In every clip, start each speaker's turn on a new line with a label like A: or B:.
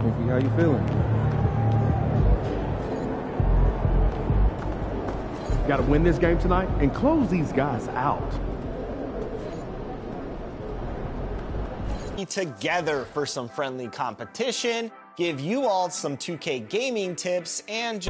A: Pinky, how you feeling?
B: Got to win this game tonight and close these guys out.
C: Together for some friendly competition, give you all some 2K gaming tips and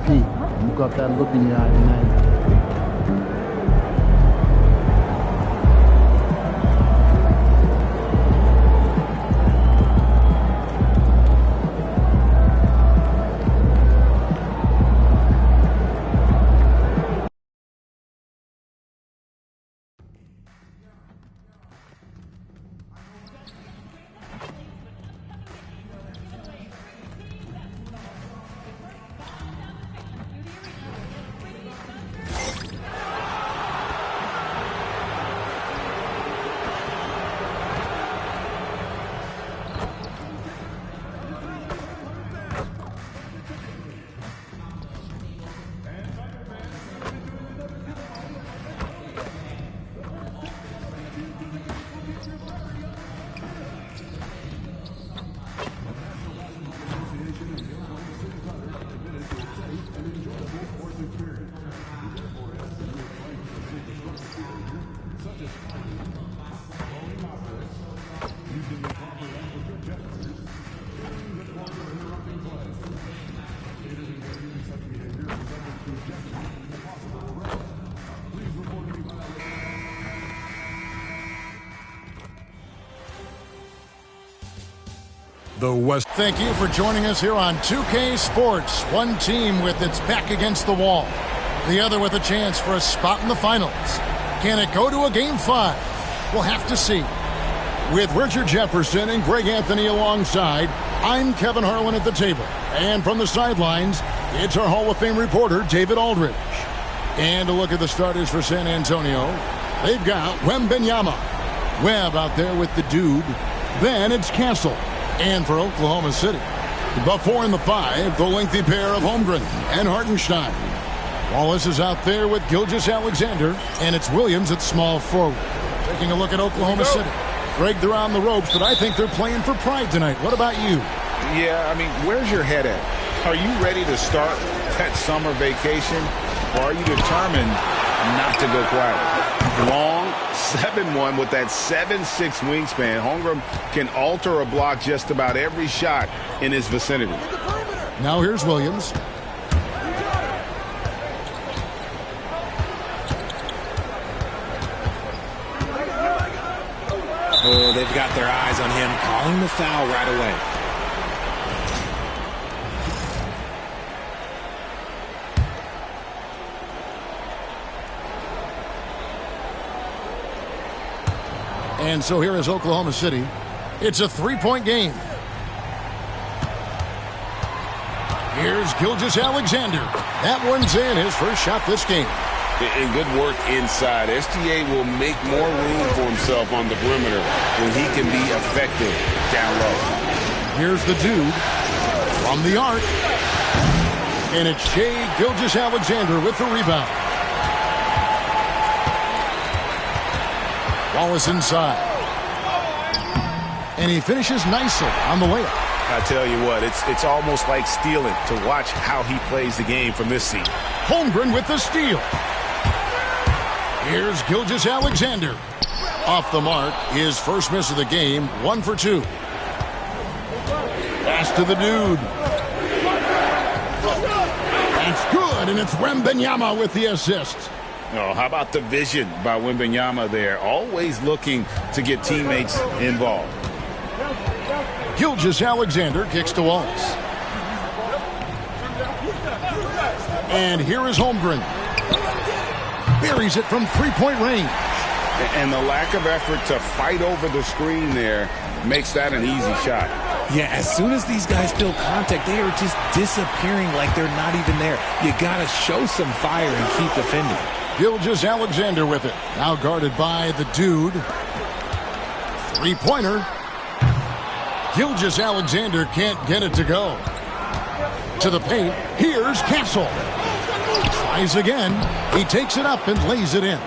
A: Pete, you got that look in your eye tonight.
D: The West. Thank you for joining us here on 2K Sports. One team with its back against the wall, the other with a chance for a spot in the finals. Can it go to a Game 5? We'll have to see. With Richard Jefferson and Greg Anthony alongside, I'm Kevin Harlan at the table. And from the sidelines, it's our Hall of Fame reporter, David Aldridge. And a look at the starters for San Antonio. They've got Wembanyama. Webb out there with the dude. Then it's Castle. And for Oklahoma City, the 4 and the 5, the lengthy pair of Holmgren and Hartenstein. Wallace is out there with Gilgeous-Alexander, and it's Williams at small forward. Taking a look at Oklahoma City. Greg, they're on the ropes, but I think they're playing for pride tonight. What about you?
E: Yeah, I mean, where's your head at? Are you ready to start that summer vacation, or are you determined not to go quiet? Long 7'1" with that 7'6" wingspan. Holmgren can alter a block just about every shot in his vicinity.
D: Now here's Williams.
F: Oh, they've got their eyes on him, calling the foul right away.
D: And so here is Oklahoma City. It's a three-point game. Here's Gilgeous-Alexander. That one's in, his first shot this game.
E: And good work inside. SGA will make more room for himself on the perimeter when he can be effective down low.
D: Here's the dude from the arc. And it's Shai Gilgeous-Alexander with the rebound. Wallace inside. And he finishes nicely on the layup.
E: I tell you what, it's almost like stealing to watch how he plays the game from this seat.
D: Holmgren with the steal. Here's Gilgeous-Alexander. Off the mark, his first miss of the game, 1 for 2. Pass to the dude. That's good, and it's Wembanyama with the assist.
E: Oh, how about the vision by Wembanyama there? Always looking to get teammates involved.
D: Gilgeous-Alexander kicks to Wallace. And here is Holmgren. Buries it from three-point range.
E: And the lack of effort to fight over the screen there makes that an easy shot.
F: Yeah, as soon as these guys feel contact, they are just disappearing like they're not even there. You got to show some fire and keep defending.
D: Gilgeous-Alexander with it. Now guarded by the dude. Three-pointer. Gilgeous-Alexander can't get it to go. To the paint. Here's Castle. Tries again. He takes it up and lays it in.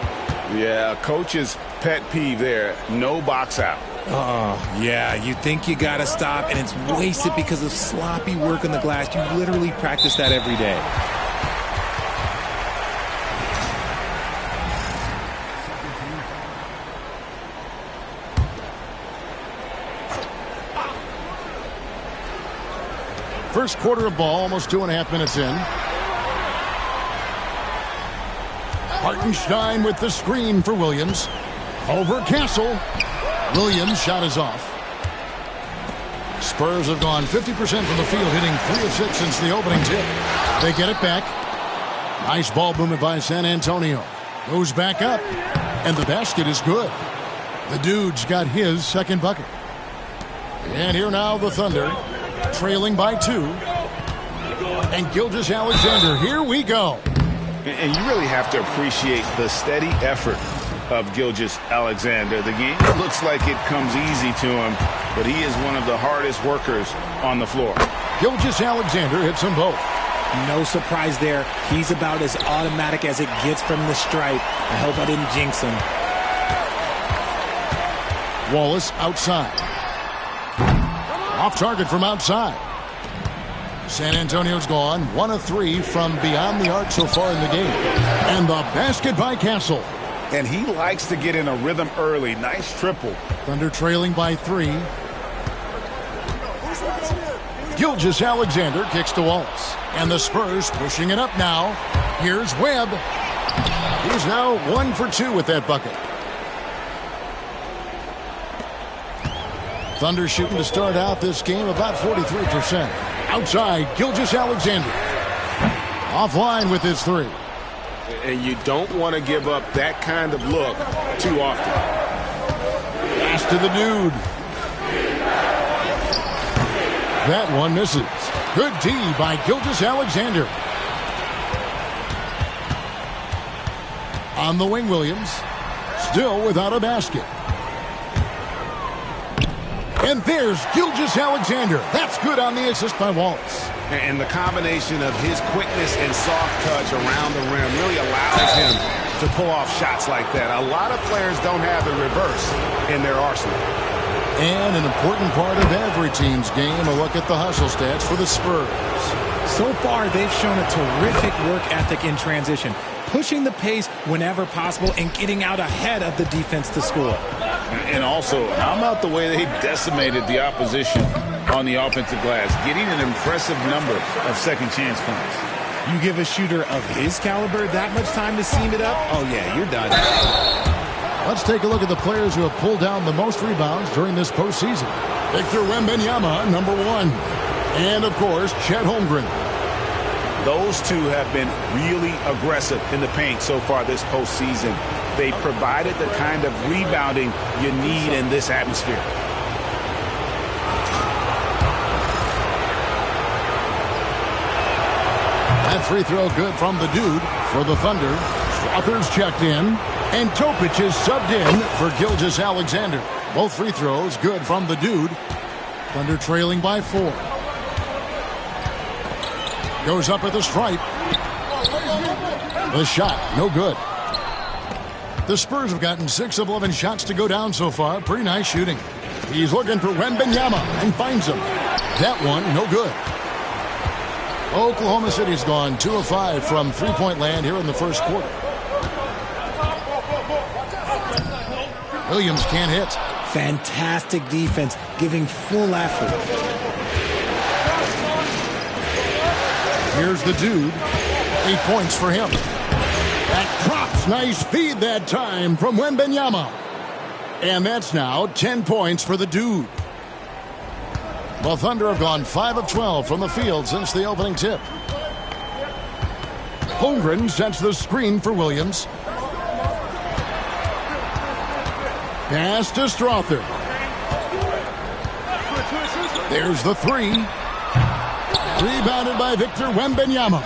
E: Yeah, coach's pet peeve there. No box out.
F: Oh, yeah, you think you got to stop, and it's wasted because of sloppy work on the glass. You literally practice that every day.
D: First quarter of ball, almost 2.5 minutes in. Hartenstein with the screen for Williams. Over Castle. Williams' shot is off. Spurs have gone 50% from the field, hitting 3 of 6 since the opening tip. They get it back. Nice ball movement by San Antonio. Goes back up, and the basket is good. The Dude's got his second bucket. And here now the Thunder, trailing by 2. And Gilgeous-Alexander, here we go.
E: And you really have to appreciate the steady effort of Gilgeous-Alexander. The game looks like it comes easy to him, but he is one of the hardest workers on the floor.
D: Gilgeous-Alexander hits them both.
F: No surprise there. He's about as automatic as it gets from the stripe. I hope I didn't jinx him.
D: Wallace outside. Off target from outside. San Antonio's gone 1 of 3 from beyond the arc so far in the game. And the basket by Castle.
E: And he likes to get in a rhythm early. Nice triple.
D: Thunder trailing by 3. Gilgeous-Alexander kicks to Wallace. And the Spurs pushing it up now. Here's Webb. He's now 1 for 2 with that bucket. Thunder shooting to start out this game about 43%. Outside, Gilgeous-Alexander. Offline with his 3.
E: And you don't want to give up that kind of look too often.
D: Pass to the Dude. That one misses. Good D by Gilgeous-Alexander. On the wing, Williams. Still without a basket. And there's Gilgeous-Alexander. That's good on the assist by Wallace.
E: And the combination of his quickness and soft touch around the rim really allows him to pull off shots like that. A lot of players don't have the reverse in their arsenal.
D: And an important part of every team's game, a look at the hustle stats for the Spurs.
F: So far, they've shown a terrific work ethic in transition, pushing the pace whenever possible and getting out ahead of the defense to score.
E: And also, how about the way they decimated the opposition on the offensive glass, getting an impressive number of second chance points.
F: You give a shooter of his caliber that much time to seam it up, oh yeah, you're done.
D: Let's take a look at the players who have pulled down the most rebounds during this postseason. Victor Wembanyama, number 1. And, of course, Chet Holmgren.
E: Those two have been really aggressive in the paint so far this postseason. They provided the kind of rebounding you need in this atmosphere.
D: That free throw good from the Dude for the Thunder. Strother's checked in. And Topic is subbed in for Gilgeous-Alexander. Both free throws good from the Dude. Thunder trailing by 4. Goes up at the stripe. The shot, no good. The Spurs have gotten 6 of 11 shots to go down so far. Pretty nice shooting. He's looking for Wembanyama and finds him. That one, no good. Oklahoma City's gone 2 of 5 from three-point land here in the first quarter. Williams can't hit.
F: Fantastic defense, giving full effort.
D: Here's the Dude. 8 points for him. That drops. Nice feed that time from Wembanyama. And that's now 10 points for the Dude. The Thunder have gone 5 of 12 from the field since the opening tip. Holmgren sets the screen for Williams. Pass to Strother. There's the 3. Rebounded by Victor Wembanyama.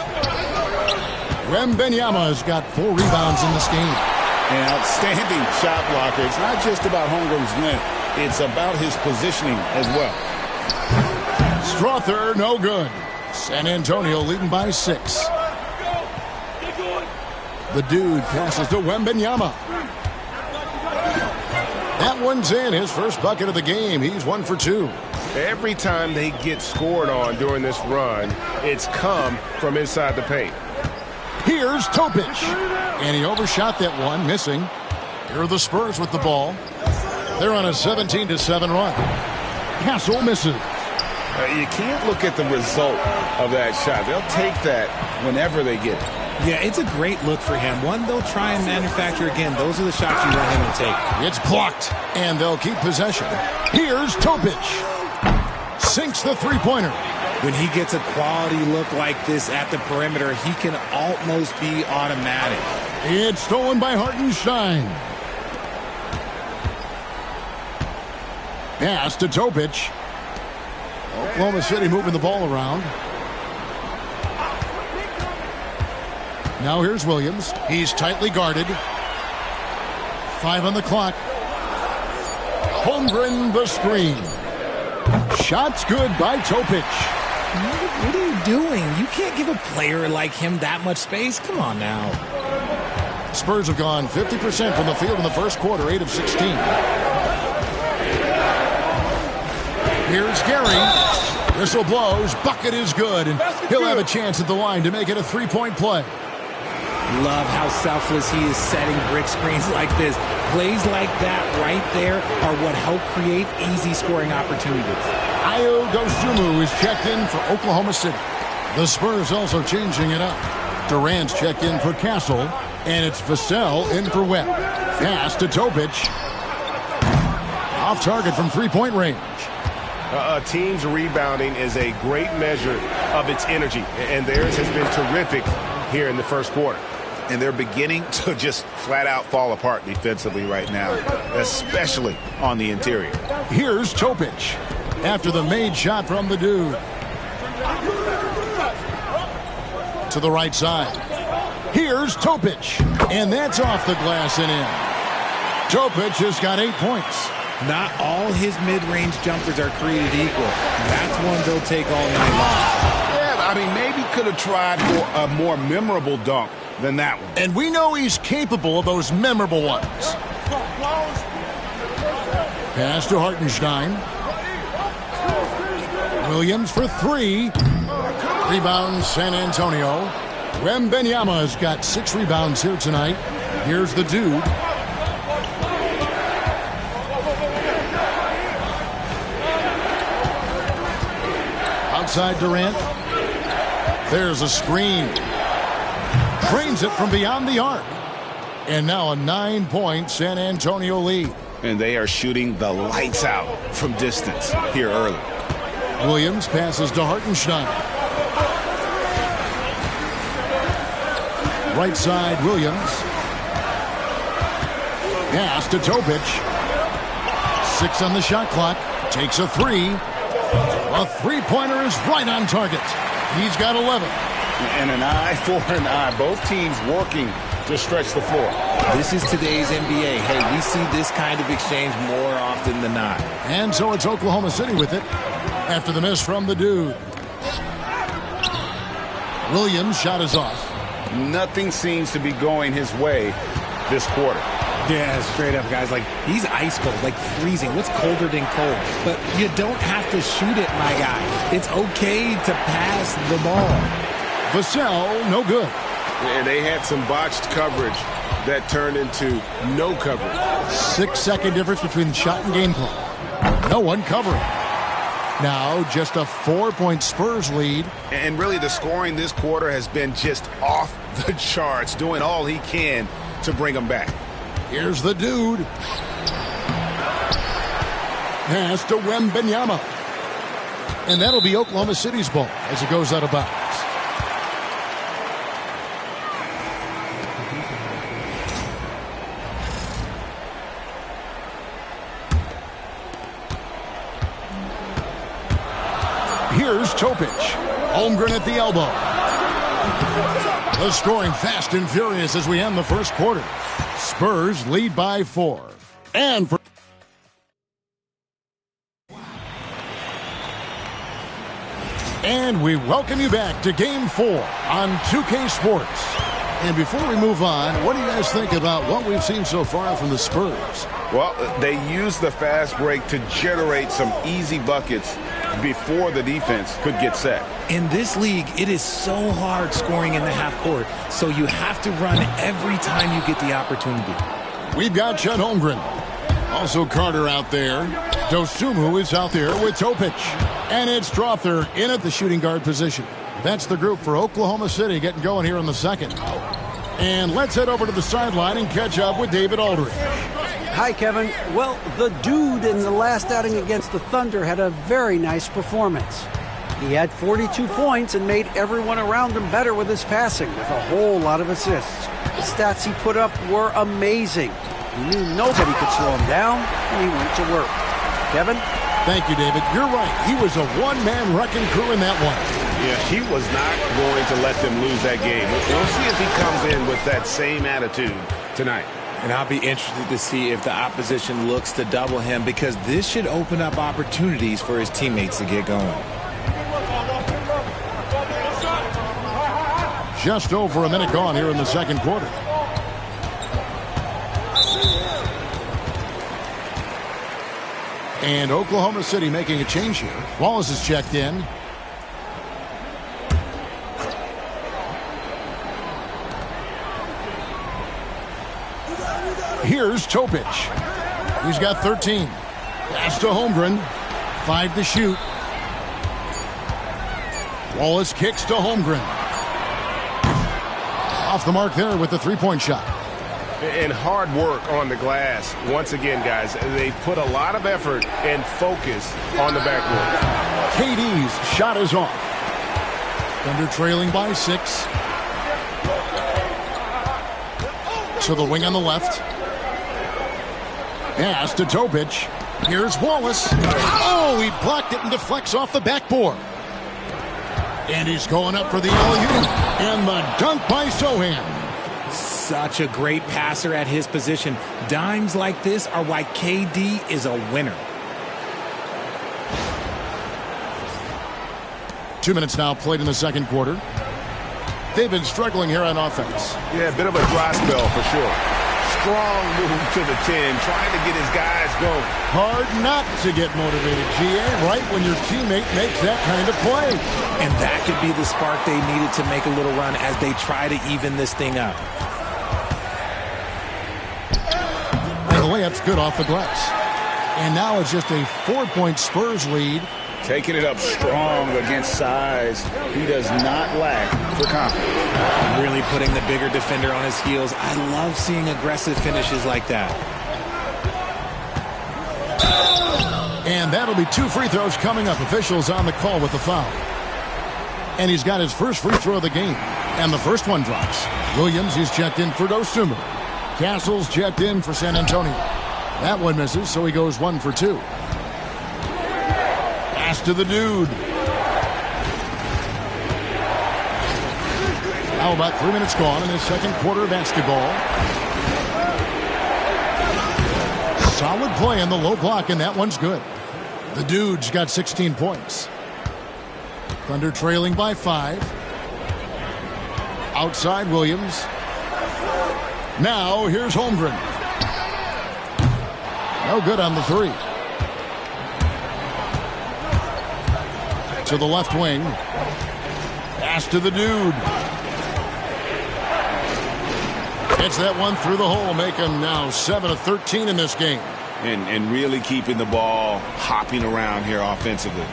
D: Wembanyama's got 4 rebounds in this game.
E: An outstanding shot blocker. It's not just about Holmgren's length. It's about his positioning as well.
D: Strother, no good. San Antonio leading by 6. The Dude passes to Wembanyama. That one's in, his first bucket of the game. He's 1 for 2.
B: Every time they get scored on during this run, it's come from inside the paint.
D: Here's Topic. And he overshot that one, missing. Here are the Spurs with the ball. They're on a 17-7 run. Castle misses.
E: You can't look at the result of that shot. They'll take that whenever they get it.
F: Yeah, it's a great look for him. One they'll try and manufacture again. Those are the shots you want him to take.
D: It's blocked, and they'll keep possession. Here's Topic. Sinks the three-pointer.
F: When he gets a quality look like this at the perimeter, he can almost be automatic.
D: It's stolen by Hartenstein. Pass to Topic. Oklahoma City moving the ball around. Now here's Williams. He's tightly guarded. 5 on the clock. Holmgren the screen. Shot's good by Topic.
F: What are you doing? You can't give a player like him that much space. Come on now.
D: Spurs have gone 50% from the field in the first quarter, 8 of 16. Here's Gary. Whistle blows. Bucket is good, and he'll have a chance at the line to make it a three-point play.
F: Love how selfless he is setting brick screens like this. Plays like that right there are what help create easy scoring opportunities.
D: Ayo Dosunmu is checked in for Oklahoma City. The Spurs also changing it up. Durant's checked in for Castle, and it's Vassell in for Webb. Pass to Topic. Off target from three-point range.
B: A team's rebounding is a great measure of its energy, and theirs has been terrific here in the first quarter.
E: And they're beginning to just flat out fall apart defensively right now, especially on the interior.
D: Here's Topic after the made shot from the dude. To the right side. Here's Topic, and that's off the glass and in. Topic has got 8 points.
F: Not all his mid-range jumpers are created equal. That's one they'll take all night long.
E: Yeah, I mean, maybe could have tried for a more memorable dunk than that one.
D: And we know he's capable of those memorable ones. Pass to Hartenstein. Williams for 3. Rebounds San Antonio. Wembanyama's got 6 rebounds here tonight. Here's the dude. Outside Durant. There's a screen. Drains it from beyond the arc. And now a 9-point San Antonio lead.
E: And they are shooting the lights out from distance here early.
D: Williams passes to Hartenstein. Right side, Williams. Pass to Topic. 6 on the shot clock. Takes a 3. A three-pointer is right on target. He's got 11.
E: And an eye for an eye. Both teams working to stretch the floor.
F: This is today's NBA. Hey, we see this kind of exchange more often than not.
D: And so it's Oklahoma City with it after the miss from the dude. Williams' shot is off.
E: Nothing seems to be going his way this quarter.
F: Yeah, straight up, guys. Like, he's ice cold, like freezing. What's colder than cold? But you don't have to shoot it, my guy. It's okay to pass the ball.
D: Vassell, no good.
B: And they had some botched coverage that turned into no coverage.
D: 6-second difference between shot and game clock. No one covering. Now just a 4-point Spurs lead.
E: And really the scoring this quarter has been just off the charts, doing all he can to bring them back.
D: Here's the dude. Pass to Wembanyama. And that'll be Oklahoma City's ball as it goes out of bounds. Here's Topic. Holmgren at the elbow. The scoring fast and furious as we end the first quarter. Spurs lead by 4. And we welcome you back to Game 4 on 2K Sports. And before we move on, what do you guys think about what we've seen so far from the Spurs?
E: Well, they used the fast break to generate some easy buckets before the defense could get set.
F: In this league, it is so hard scoring in the half court, so you have to run every time you get the opportunity.
D: We've got Chet Holmgren. Also Carter out there. Dosunmu is out there with Topic. And it's Strother in at the shooting guard position. That's the group for Oklahoma City getting going here in the second. And let's head over to the sideline and catch up with David Aldridge.
G: Hi, Kevin. Well, the dude in the last outing against the Thunder had a very nice performance. He had 42 points and made everyone around him better with his passing, with a whole lot of assists. The stats he put up were amazing. He knew nobody could slow him down, and he went to work. Kevin?
D: Thank you, David. You're right. He was a one-man wrecking crew in that one.
E: Yeah, he was not going to let them lose that game. We'll see if he comes in with that same attitude tonight.
F: And I'll be interested to see if the opposition looks to double him, because this should open up opportunities for his teammates to get going.
D: Just over a minute gone here in the second quarter. And Oklahoma City making a change here. Wallace is checked in. Here's Topic. He's got 13. Pass to Holmgren. 5 to shoot. Wallace kicks to Holmgren. Off the mark there with the three-point shot.
B: And hard work on the glass. Once again, guys, they put a lot of effort and focus on the backboard.
D: KD's shot is off. Thunder trailing by 6. To the wing on the left. Pass to Topic. Here's Wallace. Oh, he blocked it and deflects off the backboard. And he's going up for the alley-oop. And the dunk by Sohan.
F: Such a great passer at his position. Dimes like this are why KD is a winner.
D: 2 minutes now played in the second quarter. They've been struggling here on offense.
B: Yeah, a bit of a dry spell for sure. Strong move to the 10, trying to get his guys going.
D: Hard not to get motivated, GA, right when your teammate makes that kind of play.
F: And that could be the spark they needed to make a little run as they try to even this thing up.
D: And the layup's good off the glass. And now it's just a 4-point Spurs lead.
E: Taking it up strong against size. He does not lack for confidence.
F: Really putting the bigger defender on his heels. I love seeing aggressive finishes like that.
D: And that'll be 2 free throws coming up. Officials on the call with the foul. And he's got his first free throw of the game. And the first one drops. Williams is checked in for Dosunmu. Castle's checked in for San Antonio. That one misses, so he goes 1 for 2. Pass to the dude. Now about 3 minutes gone in the second quarter of basketball. Solid play in the low block, and that one's good. The dude's got 16 points. Thunder trailing by 5. Outside Williams. Now here's Holmgren. No good on the 3. To the left wing. Pass to the dude. Gets that one through the hole, make him now 7 of 13 in this game.
E: And really keeping the ball hopping around here offensively.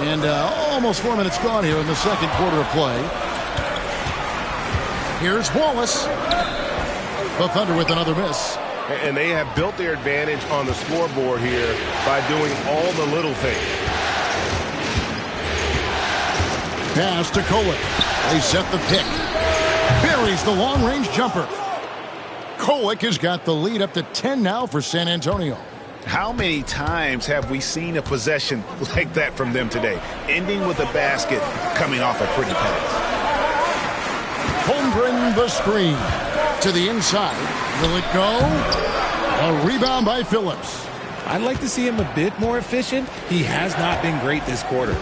D: And almost 4 minutes gone here in the second quarter of play. Here's Wallace. The Thunder with another miss.
B: And they have built their advantage on the scoreboard here by doing all the little things.
D: Pass to Kolek. They set the pick. Buries the long-range jumper. Kolek has got the lead up to 10 now for San Antonio.
E: How many times have we seen a possession like that from them today, ending with a basket coming off a pretty pass?
D: Holmgren the screen. To the inside. Will it go? A rebound by Phillips.
F: I'd like to see him a bit more efficient. He has not been great this quarter.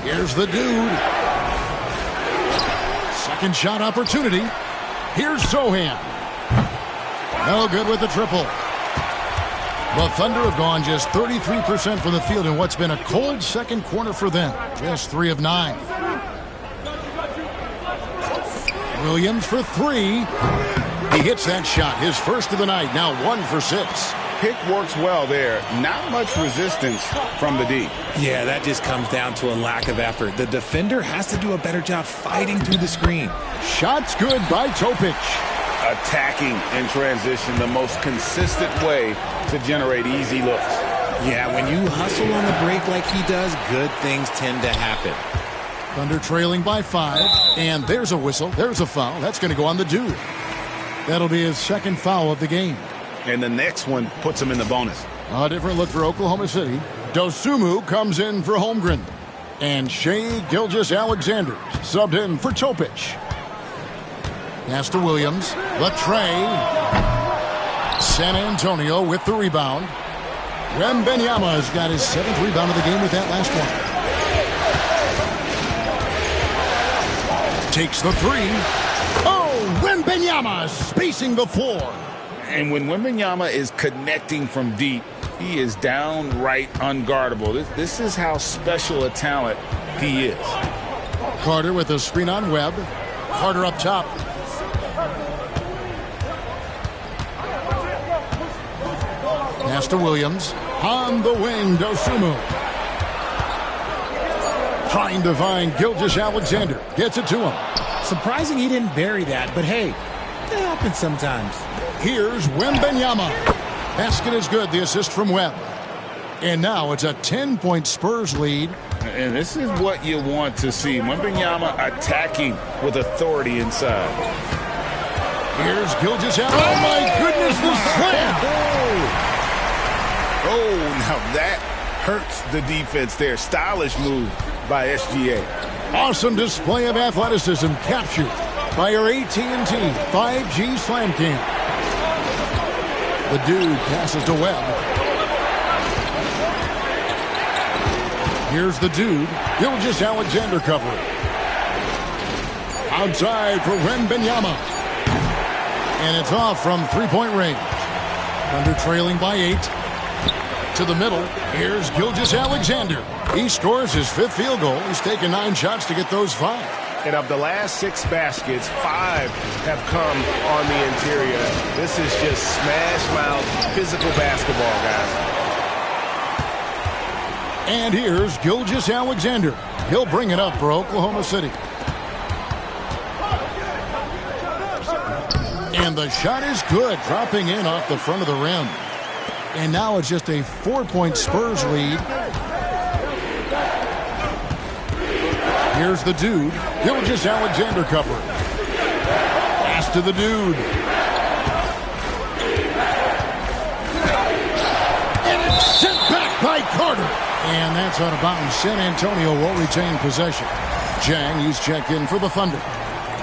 D: Here's the dude. Second shot opportunity. Here's Sohan. No good with the triple. The Thunder have gone just 33% from the field in what's been a cold second quarter for them. Just 3 of 9. Williams for 3. He hits that shot, his first of the night, now 1 for 6.
E: pick works well there. Not much resistance from the D.
F: Yeah, that just comes down to a lack of effort. The defender has to do a better job fighting through the screen.
D: Shot's good by Topic.
E: Attacking in transition, the most consistent way to generate easy looks.
F: Yeah, when you hustle on the break like he does, good things tend to happen.
D: Thunder trailing by 5, and there's a whistle. There's a foul. That's going to go on the dude. That'll be his second foul of the game.
E: And the next one puts him in the bonus.
D: A different look for Oklahoma City. Dosunmu comes in for Holmgren. And Shai Gilgeous-Alexander subbed in for Topic. Pass to Williams. Latre. San Antonio with the rebound. Wembanyama's got his 7th rebound of the game with that last one. Takes the 3. Oh, Wembanyama spacing the floor.
E: And when Wembanyama is connecting from deep, he is downright unguardable. This is how special a talent he is.
D: Carter with a screen on Webb. Carter up top. Pass to Williams. On the wing, Dosunmu. Trying to find Gilgeous-Alexander. Gets it to him.
F: Surprising he didn't bury that, but hey, it happens sometimes.
D: Here's Wembanyama. Basket is good. The assist from Webb. And now it's a 10-point Spurs lead.
E: And this is what you want to see. Wembanyama attacking with authority inside.
D: Here's Gilgeous-Alexander. Oh, my goodness, the slam.
E: Oh, now that hurts the defense there. Stylish move by SGA.
D: Awesome display of athleticism captured by our AT&T 5G Slam Cam. The dude passes to Webb. Here's the dude. Gilgeous-Alexander covering. Outside for Wembanyama. And it's off from three-point range. Thunder trailing by 8. To the middle. Here's Gilgeous-Alexander. He scores his 5th field goal. He's taken 9 shots to get those 5.
B: And of the last 6 baskets, 5 have come on the interior. This is just smash-mouth, physical basketball, guys.
D: And here's Gilgeous-Alexander. He'll bring it up for Oklahoma City. And the shot is good, dropping in off the front of the rim. And now it's just a 4-point Spurs lead. Here's the dude. Gilgeous-Alexander covering. Pass to the dude. And it's sent back by Carter. And that's out of bounds. San Antonio will retain possession. Jang, he's checked in for the Thunder.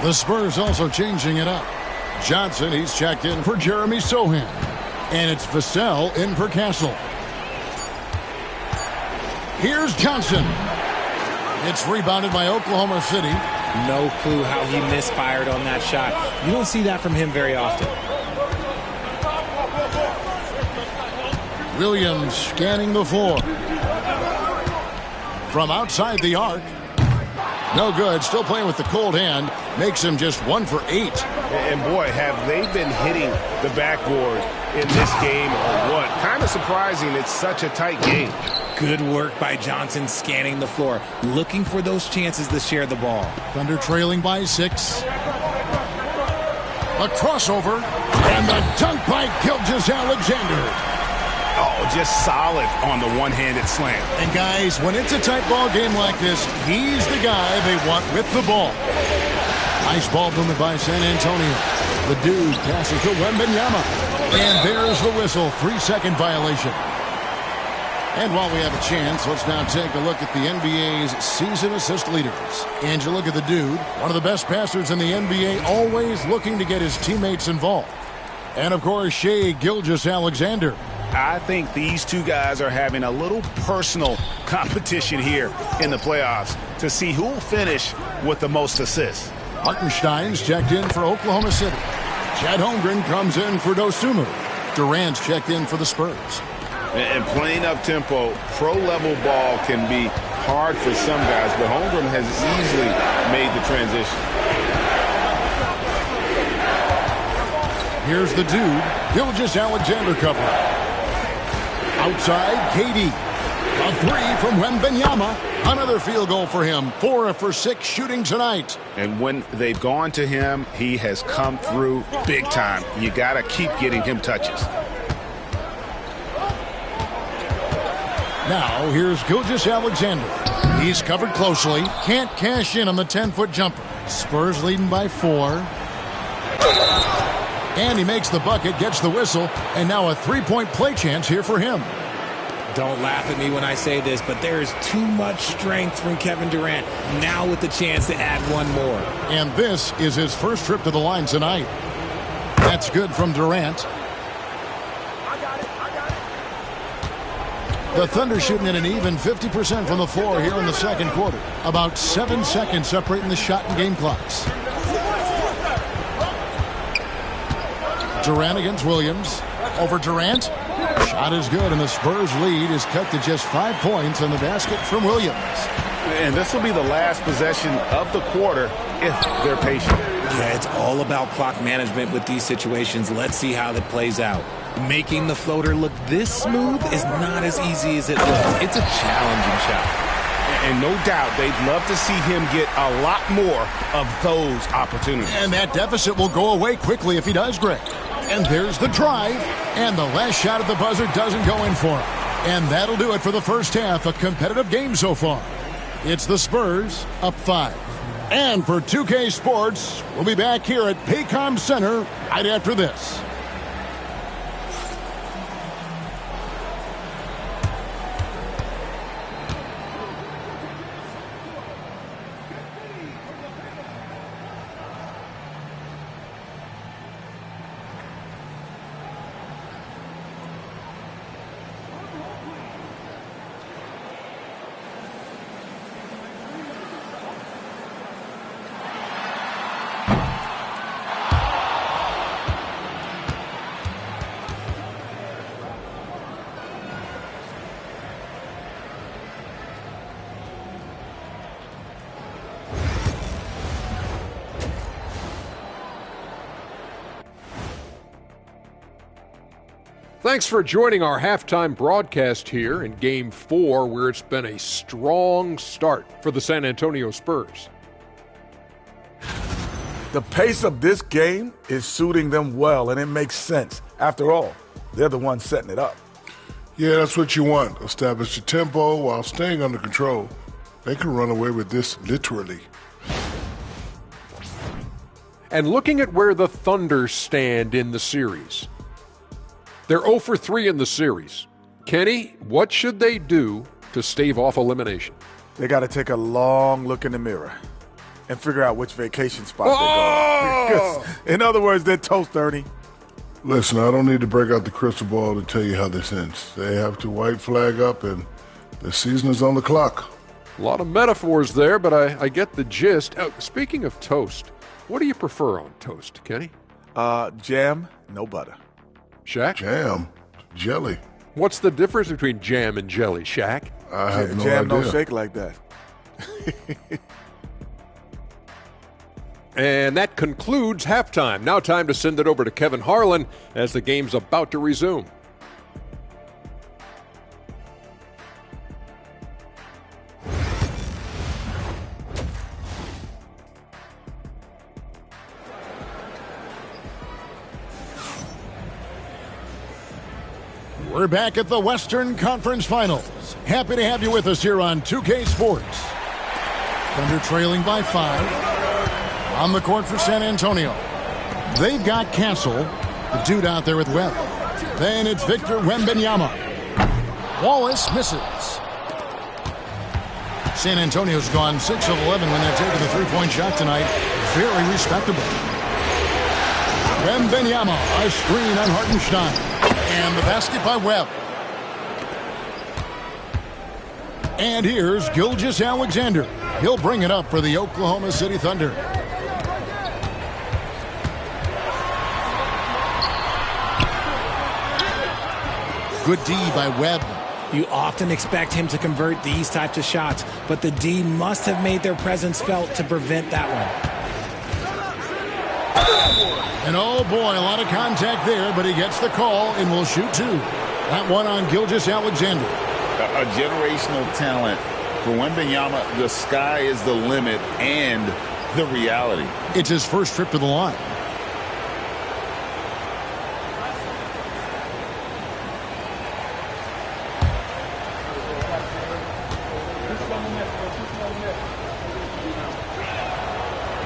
D: The Spurs also changing it up. Johnson, he's checked in for Jeremy Sohan. And it's Vassell in for Castle. Here's Johnson. It's rebounded by Oklahoma City.
F: No clue how he misfired on that shot. You don't see that from him very often.
D: Williams scanning the floor. From outside the arc. No good. Still playing with the cold hand. Makes him just 1 for 8.
B: And boy, have they been hitting the backboard in this game or what? Kind of surprising it's such a tight game.
F: Good work by Johnson scanning the floor, looking for those chances to share the ball.
D: Thunder trailing by 6. A crossover. And the dunk by Gilgeous-Alexander.
B: Oh, just solid on the one-handed slam.
D: And guys, when it's a tight ball game like this, he's the guy they want with the ball. Nice ball movement by San Antonio. The dude passes to Wembanyama. And there's the whistle. 3-second violation. And while we have a chance, let's now take a look at the NBA's season assist leaders. And you look at the dude, one of the best passers in the NBA, always looking to get his teammates involved. And, of course, Shai Gilgeous-Alexander.
E: I think these two guys are having a little personal competition here in the playoffs to see who will finish with the most assists.
D: Hartenstein's checked in for Oklahoma City. Chad Holmgren comes in for Dosunmu. Durant's checked in for the Spurs.
E: And playing up-tempo, pro-level ball can be hard for some guys, but Holmgren has easily made the transition.
D: Here's the dude, Gilgeous-Alexander covering. Outside, KD. A three from Wembanyama. Another field goal for him. 4 for 6 shooting tonight.
E: And when they've gone to him, he has come through big time. You got to keep getting him touches.
D: Now, here's Gilgeous-Alexander. He's covered closely. Can't cash in on the 10-foot jumper. Spurs leading by 4. And he makes the bucket, gets the whistle, and now a three-point play chance here for him.
F: Don't laugh at me when I say this, but there is too much strength from Kevin Durant, now with the chance to add one more.
D: And this is his first trip to the line tonight. That's good from Durant. The Thunder shooting at an even 50% from the floor here in the second quarter. About 7 seconds separating the shot and game clocks. Durant against Williams. Over Durant. Shot is good, and the Spurs lead is cut to just 5 points on the basket from Williams.
E: And this will be the last possession of the quarter if they're patient.
F: Yeah, it's all about clock management with these situations. Let's see how that plays out. Making the floater look this smooth is not as easy as it looks. It's a challenging shot.
E: And no doubt they'd love to see him get a lot more of those opportunities.
D: And that deficit will go away quickly if he does, Greg. And there's the drive. And the last shot at the buzzer doesn't go in for him. And that'll do it for the first half. A competitive game so far. It's the Spurs up 5. And for 2K Sports, we'll be back here at Paycom Center right after this.
H: Thanks for joining our halftime broadcast here in Game 4, where it's been a strong start for the San Antonio Spurs.
I: The pace of this game is suiting them well, and it makes sense. After all, they're the ones setting it up.
J: Yeah, that's what you want. Establish your tempo while staying under control. They can run away with this literally.
H: And looking at where the Thunder stand in the series. They're 0 for 3 in the series. Kenny, what should they do to stave off elimination?
I: They got to take a long look in the mirror and figure out which vacation spot they're going. In other words, they're toast, Ernie.
J: Listen, I don't need to break out the crystal ball to tell you how this ends. They have to white flag up, and the season is on the clock.
H: A lot of metaphors there, but I get the gist. Speaking of toast, what do you prefer on toast, Kenny?
I: Jam, no butter.
H: Shaq?
J: Jam, jelly.
H: What's the difference between jam and jelly, Shaq?
J: I have no
I: Jam
J: idea.
I: don't shake like that.
H: And that concludes halftime. Now time to send it over to Kevin Harlan as the game's about to resume.
D: We're back at the Western Conference Finals. Happy to have you with us here on 2K Sports. Thunder trailing by 5. On the court for San Antonio. They've got Castle, the dude out there with Webb. Then it's Victor Wembanyama. Wallace misses. San Antonio's gone 6 of 11 when they're taking the three-point shot tonight. Very respectable. Wembanyama, a screen on Hartenstein. And the basket by Webb. And here's Gilgeous-Alexander. He'll bring it up for the Oklahoma City Thunder. Good D by Webb.
F: You often expect him to convert these types of shots, but the D must have made their presence felt to prevent that one.
D: And oh boy, a lot of contact there, but he gets the call and will shoot 2. That one on Gilgeous-Alexander.
E: A generational talent. For Wembanyama, the sky is the limit and the reality.
D: It's his first trip to the line.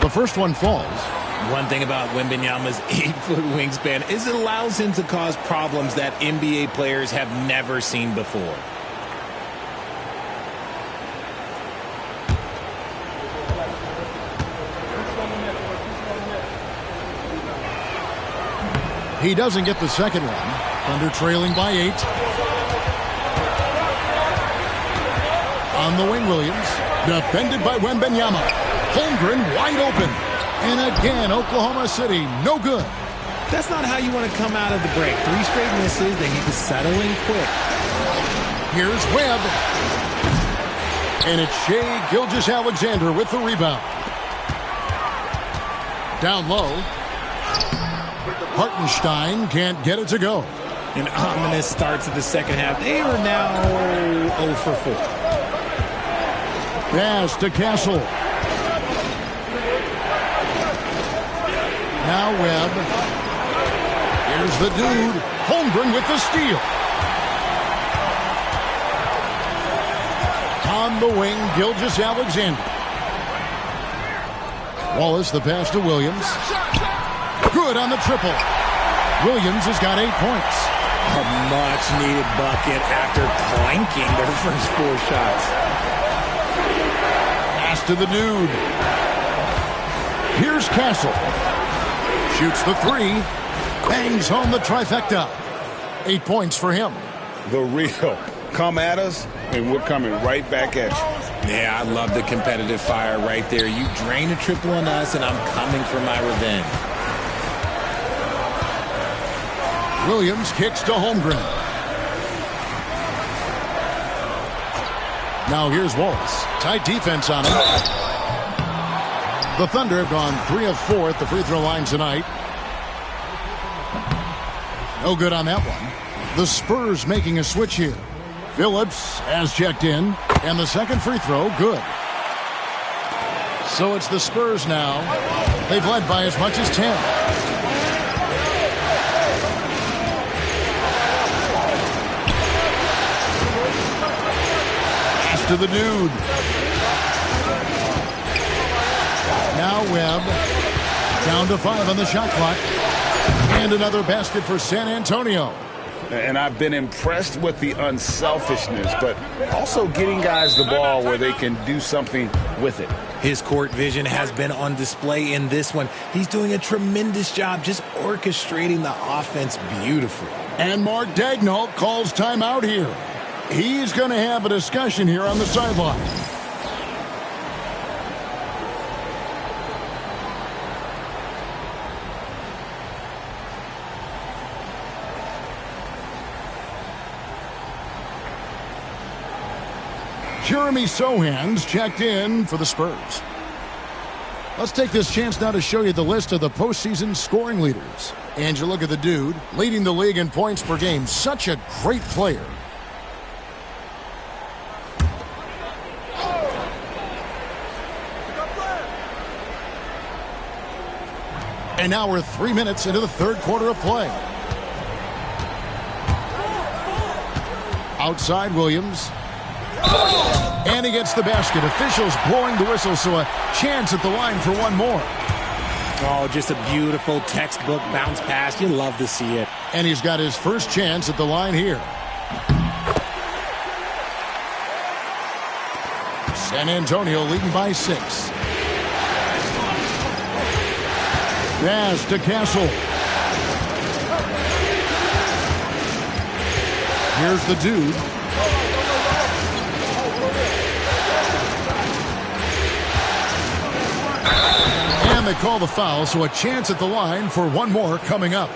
D: The first one falls.
F: One thing about Wembanyama's 8-foot wingspan is it allows him to cause problems that NBA players have never seen before.
D: He doesn't get the second one. Thunder trailing by 8. On the wing, Williams. Defended by Wembanyama. Holmgren wide open. And again, Oklahoma City, no good.
F: That's not how you want to come out of the break. 3 straight misses. They need to settle in quick.
D: Here's Webb. And it's Shai Gilgeous-Alexander with the rebound. Down low. Hartenstein can't get it to go.
F: An ominous start to the second half. They are now 0 for 4.
D: Pass to Castle. Now Webb. Here's the dude. Holmgren with the steal. On the wing, Gilgeous-Alexander. Wallace, the pass to Williams. Good on the triple. Williams has got 8 points.
F: A much-needed bucket after clanking their first 4 shots.
D: Pass to the dude. Here's Castle. Shoots the 3. Bangs home the trifecta. 8 points for him.
E: The real. Come at us, and we're coming right back at you.
F: Yeah, I love the competitive fire right there. You drain a triple on us, and I'm coming for my revenge.
D: Williams kicks to Holmgren. Now here's Wallace. Tight defense on him. The Thunder have gone 3 of 4 at the free throw line tonight. No good on that one. The Spurs making a switch here. Phillips has checked in, and the second free throw, good. So it's the Spurs now. They've led by as much as 10. To the dude. Now Webb. Down to 5 on the shot clock. And another basket for San Antonio.
E: And I've been impressed with the unselfishness, but also getting guys the ball where they can do something with it.
F: His court vision has been on display in this one. He's doing a tremendous job just orchestrating the offense beautifully.
D: And Mark Daigneault calls timeout here. He's going to have a discussion here on the sideline. Jeremy Sohan's checked in for the Spurs. Let's take this chance now to show you the list of the postseason scoring leaders. And you look at the dude, leading the league in points per game. Such a great player. And now we're 3 minutes into the third quarter of play. Outside Williams. And he gets the basket. Officials blowing the whistle, so a chance at the line for one more.
F: Oh, just a beautiful textbook bounce pass. You love to see it.
D: And he's got his first chance at the line here. San Antonio leading by 6. Pass to Castle. Here's the dude. And they call the foul, so a chance at the line for one more coming up.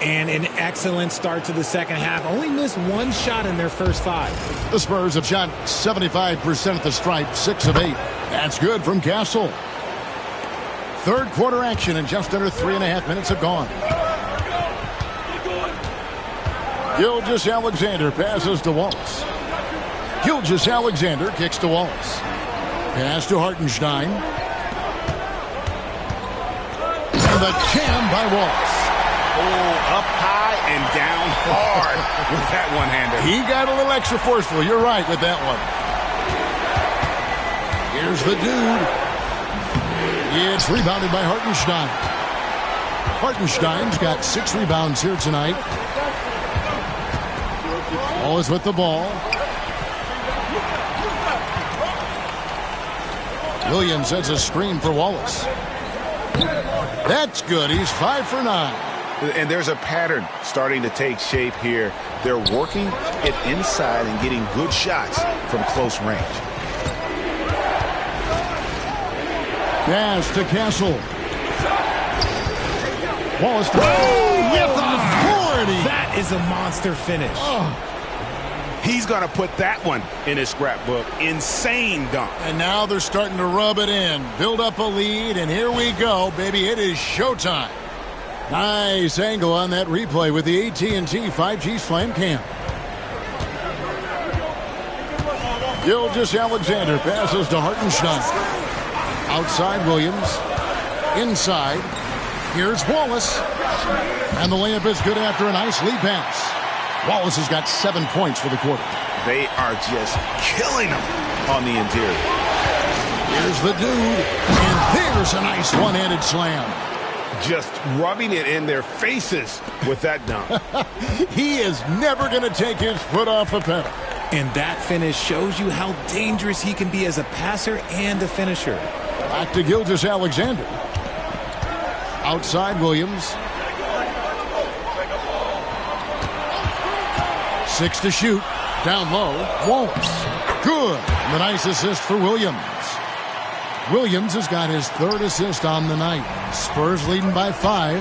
F: And an excellent start to the second half. Only missed 1 shot in their first 5.
D: The Spurs have shot 75% at the stripe, 6 of 8. That's good from Castle. Third quarter action, and just under 3.5 minutes have gone. Gilgeous-Alexander passes to Wallace. Gilgeous-Alexander kicks to Wallace. Pass to Hartenstein. And the jam by Wallace.
E: Oh, up high and down hard with that one-hander.
D: He got a little extra forceful. You're right with that one. Here's the dude. It's rebounded by Hartenstein. Hartenstein's got 6 rebounds here tonight. Wallace with the ball. Williams sets a screen for Wallace. That's good. He's 5 for 9.
E: And there's a pattern starting to take shape here. They're working it inside and getting good shots from close range.
D: Pass to Castle. Wallace with authority.
F: That is a monster finish.
D: Oh.
E: He's going to put that one in his scrapbook. Insane dunk.
D: And now they're starting to rub it in. Build up a lead, and here we go, baby. It is showtime. Nice angle on that replay with the AT&T 5G Slam Cam. Gilgeous-Alexander passes to Hartenstein. Outside Williams. Inside. Here's Wallace. And the layup is good after a nice lead pass. Wallace has got 7 points for the quarter.
E: They are just killing them on the interior.
D: Here's the dude. And there's a nice one-handed slam.
E: Just rubbing it in their faces with that dunk.
D: He is never going to take his foot off the pedal.
F: And that finish shows you how dangerous he can be as a passer and a finisher.
D: Back to Gilgeous-Alexander. Outside Williams. 6 to shoot. Down low. Wallace. Good. And a nice assist for Williams. Williams has got his 3rd assist on the night. Spurs leading by 5.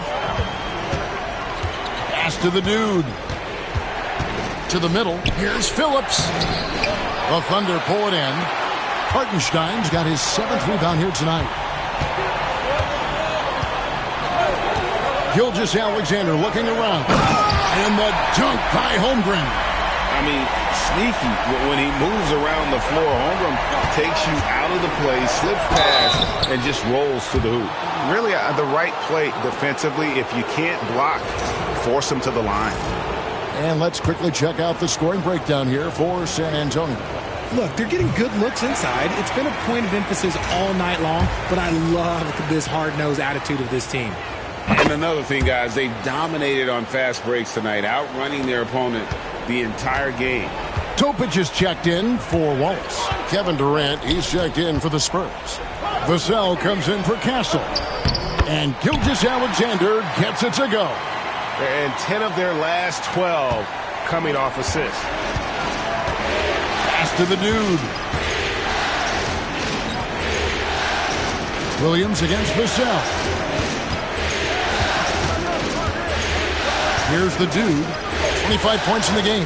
D: Pass to the dude. To the middle. Here's Phillips. The Thunder pull it in. Hartenstein's got his 7th rebound here tonight. Gilgeous-Alexander looking around. And the dunk by Holmgren.
E: I mean, sneaky. When he moves around the floor, Holmgren takes you out of the play, slips past, and just rolls to the hoop. Really, the right play defensively. If you can't block, force him to the line.
D: And let's quickly check out the scoring breakdown here for San Antonio.
F: Look, they're getting good looks inside. It's been a point of emphasis all night long, but I love this hard-nosed attitude of this team.
E: And another thing, guys, they've dominated on fast breaks tonight, outrunning their opponent the entire game.
D: Topic is checked in for Wallace. Kevin Durant, he's checked in for the Spurs. Vassell comes in for Castle. And Gilgeous-Alexander gets it to go.
B: And 10 of their last 12 coming off assists.
D: Pass to the dude. Williams against Vassell. Here's the dude. 25 points in the game.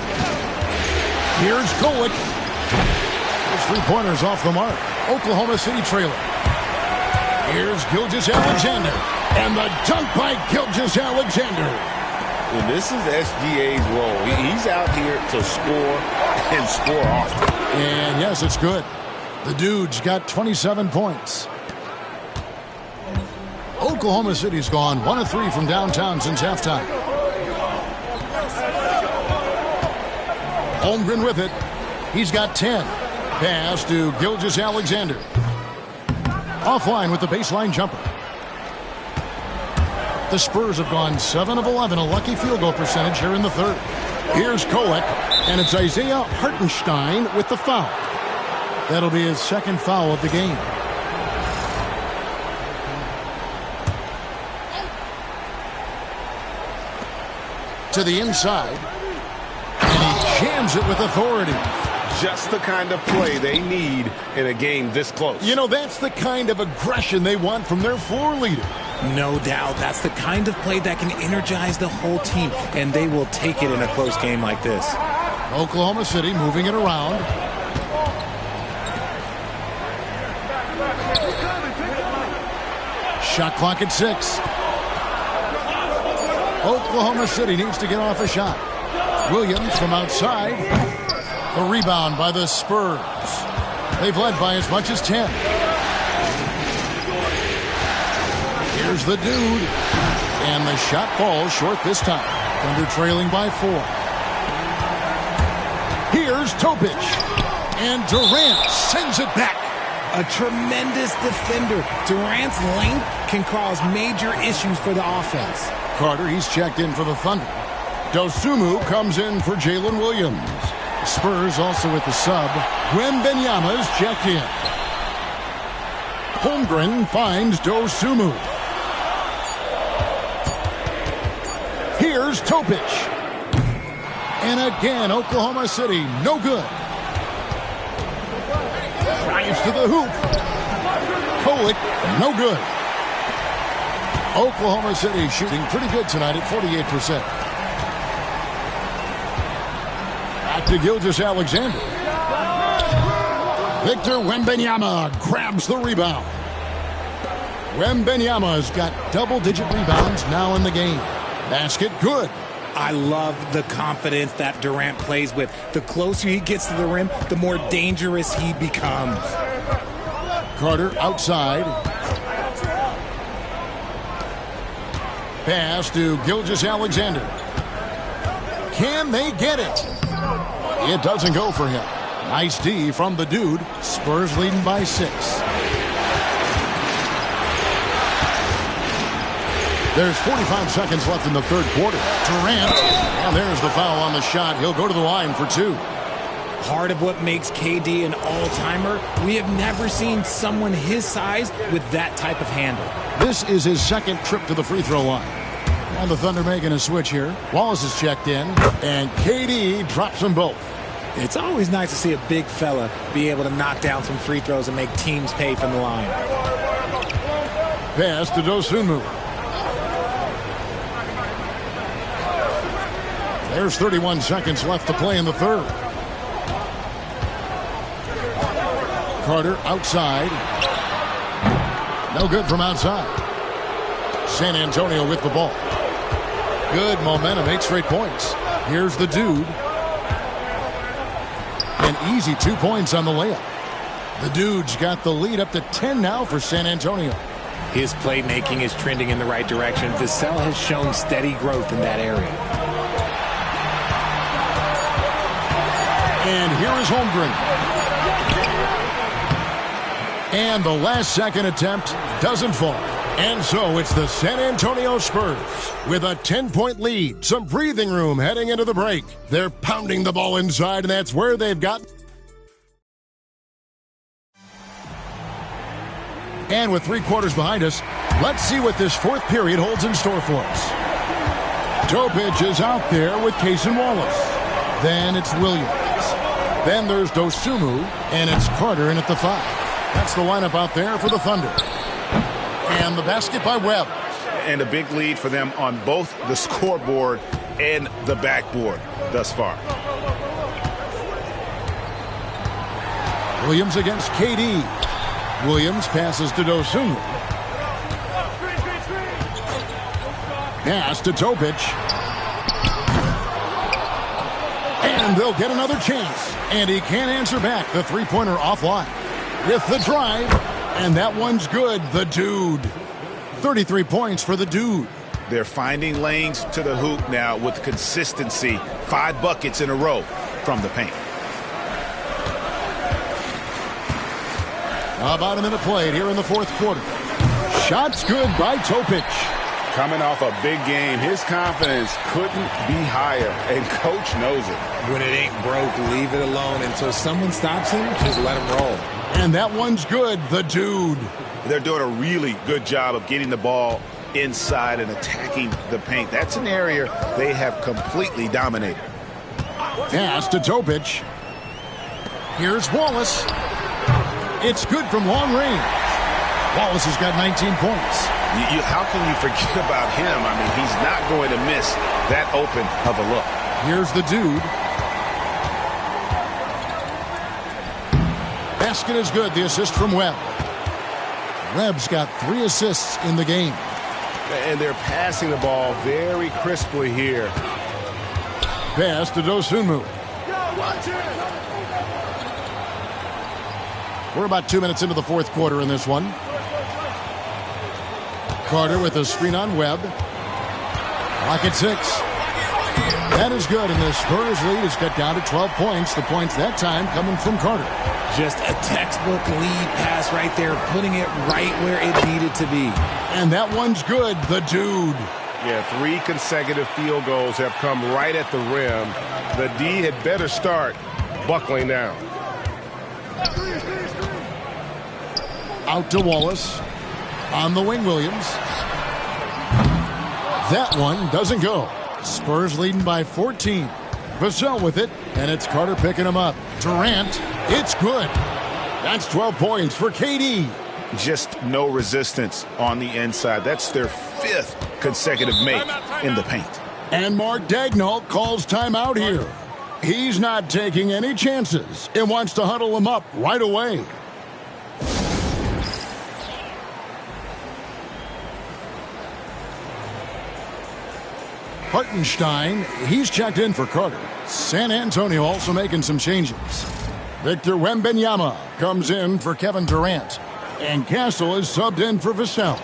D: Here's Golick. His 3-pointers off the mark. Oklahoma City trailer. Here's Gilgeous-Alexander. And the dunk by Gilgeous-Alexander.
E: And this is SGA's role. He's out here to score and score often.
D: And yes, it's good. The dude's got 27 points. Oklahoma City's gone 1 of 3 from downtown since halftime. Holmgren with it. He's got 10. Pass to Gilgeous-Alexander. Offline with the baseline jumper. The Spurs have gone 7 of 11, a lucky field goal percentage here in the 3rd. Here's Kolek, and it's Isaiah Hartenstein with the foul. That'll be his 2nd foul of the game. To the inside. Jams it with authority.
E: Just the kind of play they need in a game this close.
D: You know, that's the kind of aggression they want from their floor leader.
F: No doubt. That's the kind of play that can energize the whole team, and they will take it in a close game like this.
D: Oklahoma City moving it around. Shot clock at 6. Oklahoma City needs to get off a shot. Williams from outside. The rebound by the Spurs. They've led by as much as 10. Here's the dude. And the shot falls short this time. Thunder trailing by 4. Here's Topic. And Durant sends it back.
F: A tremendous defender. Durant's length can cause major issues for the offense.
D: Carter, he's checked in for the Thunder. Dosunmu comes in for Jalen Williams. Spurs also with the sub. Wembanyama's checked in. Holmgren finds Dosunmu. Here's Topic. And again, Oklahoma City, no good. Drives to the hoop. Kolek, no good. Oklahoma City shooting pretty good tonight at 48%. Back to Gilgeous-Alexander. Victor Wembanyama grabs the rebound. Wembanyama's got double-digit rebounds now in the game. Basket good.
F: I love the confidence that Durant plays with. The closer he gets to the rim, the more dangerous he becomes.
D: Carter outside. Pass to Gilgeous-Alexander. Can they get it? It doesn't go for him. Nice D from the dude. Spurs leading by 6. There's 45 seconds left in the third quarter. Durant, and there's the foul on the shot. He'll go to the line for 2.
F: Part of what makes KD an all-timer, we have never seen someone his size with that type of handle.
D: This is his second trip to the free throw line. And the Thunder making a switch here. Wallace is checked in, and KD drops them both.
F: It's always nice to see a big fella be able to knock down some free throws and make teams pay from the line.
D: Pass to Dosunmu. There's 31 seconds left to play in the third. Carter outside. No good from outside. San Antonio with the ball. Good momentum, 8 straight points. Here's the dude. An easy 2 points on the layup. The dude's got the lead up to 10 now for San Antonio.
F: His playmaking is trending in the right direction. Vassell has shown steady growth in that area.
D: And here is Holmgren. And the last second attempt doesn't fall. And so it's the San Antonio Spurs with a 10-point lead. Some breathing room heading into the break. They're pounding the ball inside, and that's where they've got. And with 3 quarters behind us, let's see what this fourth period holds in store for us. Topic is out there with Case and Wallace. Then it's Williams. Then there's Dosunmu, and it's Carter in at the 5. That's the lineup out there for the Thunder. And the basket by Webb.
E: And a big lead for them on both the scoreboard and the backboard thus far.
D: Williams against KD. Williams passes to Dosunmu. Pass to Topic. And they'll get another chance. And he can't answer back. The three-pointer offline. With the drive. And that one's good. The dude. 33 points for the dude.
E: They're finding lanes to the hoop now with consistency. 5 buckets in a row from the paint.
D: About a minute played here in the fourth quarter. Shots good by Topic.
E: Coming off a big game, his confidence couldn't be higher, and coach knows it.
F: When it ain't broke, leave it alone. Until someone stops him, just let him roll.
D: And that one's good. The dude.
E: They're doing a really good job of getting the ball inside and attacking the paint. That's an area they have completely dominated.
D: Pass to Topic. Here's Wallace. It's good from long range. Wallace has got 19 points.
E: How can you forget about him? I mean, he's not going to miss that open of a look.
D: Here's the dude. Basket is good. The assist from Webb. Webb's got 3 assists in the game.
B: And they're passing the ball very crisply here.
D: pass to Dosunmu. We're about 2 minutes into the fourth quarter in this one. Carter with a screen on Webb. Clock at 6. That is good, and the Spurs lead is cut down to 12 points. The points that time coming from Carter.
F: Just a textbook lead pass right there, putting it right where it needed to be.
D: And that one's good, the dude.
B: Yeah, 3 consecutive field goals have come right at the rim. The D had better start buckling down.
D: Out to Wallace. On the wing, Williams. That one doesn't go. Spurs leading by 14. Vassell with it, and it's Carter picking him up. Durant, it's good. That's 12 points for KD.
E: Just no resistance on the inside. That's their 5th consecutive make in the paint.
D: And Mark Daigneault calls timeout here. He's not taking any chances and wants to huddle him up right away. Hartenstein, he's checked in for Carter. San Antonio also making some changes. Victor Wembanyama comes in for Kevin Durant. And Castle is subbed in for Vassell.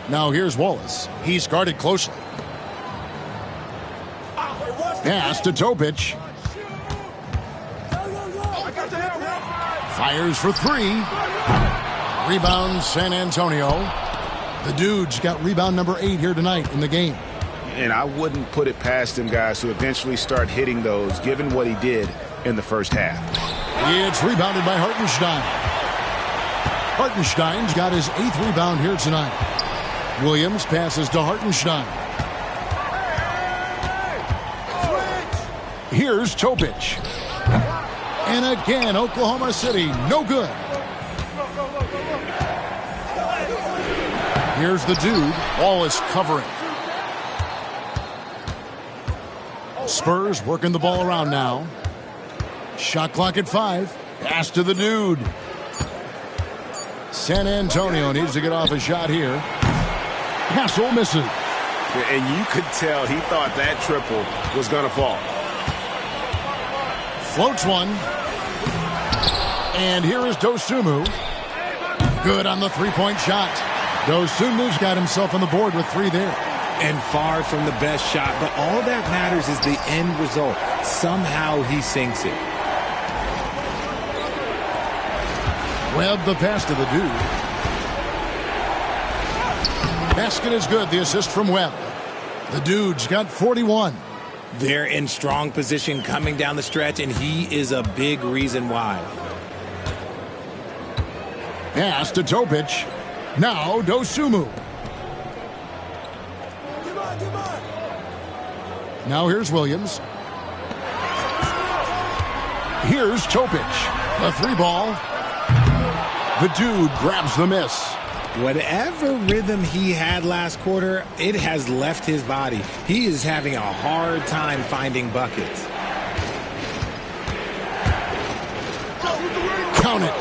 D: Now here's Wallace. He's guarded closely. Pass to Topic. Fires for 3. Rebound San Antonio. The dude's got rebound number 8 here tonight in the game.
E: And I wouldn't put it past him, guys, to eventually start hitting those, given what he did in the first half.
D: It's rebounded by Hartenstein. Hartenstein's got his 8th rebound here tonight. Williams passes to Hartenstein. Here's Topic. And again, Oklahoma City, no good. Here's the dude. Wallace covering. Spurs working the ball around now. Shot clock at 5. Pass to the dude. San Antonio needs to get off a shot here. Castle misses.
E: And you could tell he thought that triple was going to fall.
D: Floats one. And here is Dosunmu. Good on the three-point shot. Dosunmu's got himself on the board with 3 there.
F: And far from the best shot, but all that matters is the end result. Somehow he sinks it.
D: Webb the pass to the dude. Basket is good. The assist from Webb. The dude's got 41.
F: They're in strong position coming down the stretch, and he is a big reason why.
D: Pass to Topic. Now Dosunmu. Now here's Williams. Here's Topic. The 3 ball. The dude grabs the miss.
F: Whatever rhythm he had last quarter, it has left his body. He is having a hard time finding buckets.
D: Count it.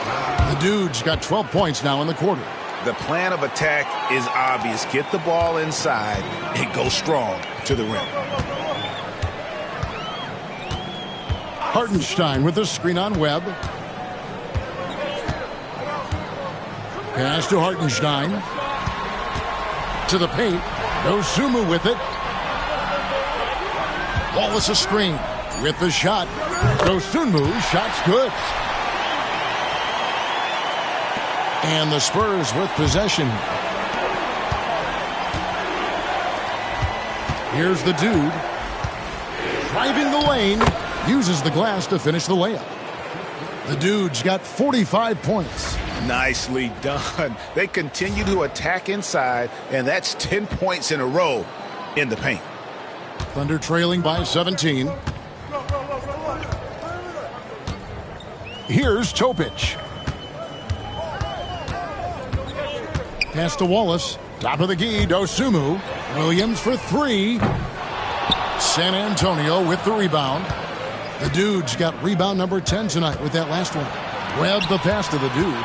D: The dude's got 12 points now in the quarter.
E: The plan of attack is obvious. Get the ball inside and go strong to the rim.
D: Hartenstein with the screen on Webb. Pass to Hartenstein. To the paint. Dosunmu with it. Wallace a screen. With the shot. Dosunmu, shot's good. And the Spurs with possession. Here's the dude. Driving the lane. Uses the glass to finish the layup. The dude's got 45 points.
E: Nicely done. They continue to attack inside, and that's 10 points in a row in the paint.
D: Thunder trailing by 17. Here's Topic. Pass to Wallace. Top of the key, Dosunmu. Williams for 3. San Antonio with the rebound. The dude's got rebound number 10 tonight with that last one. Webb the pass to the dude.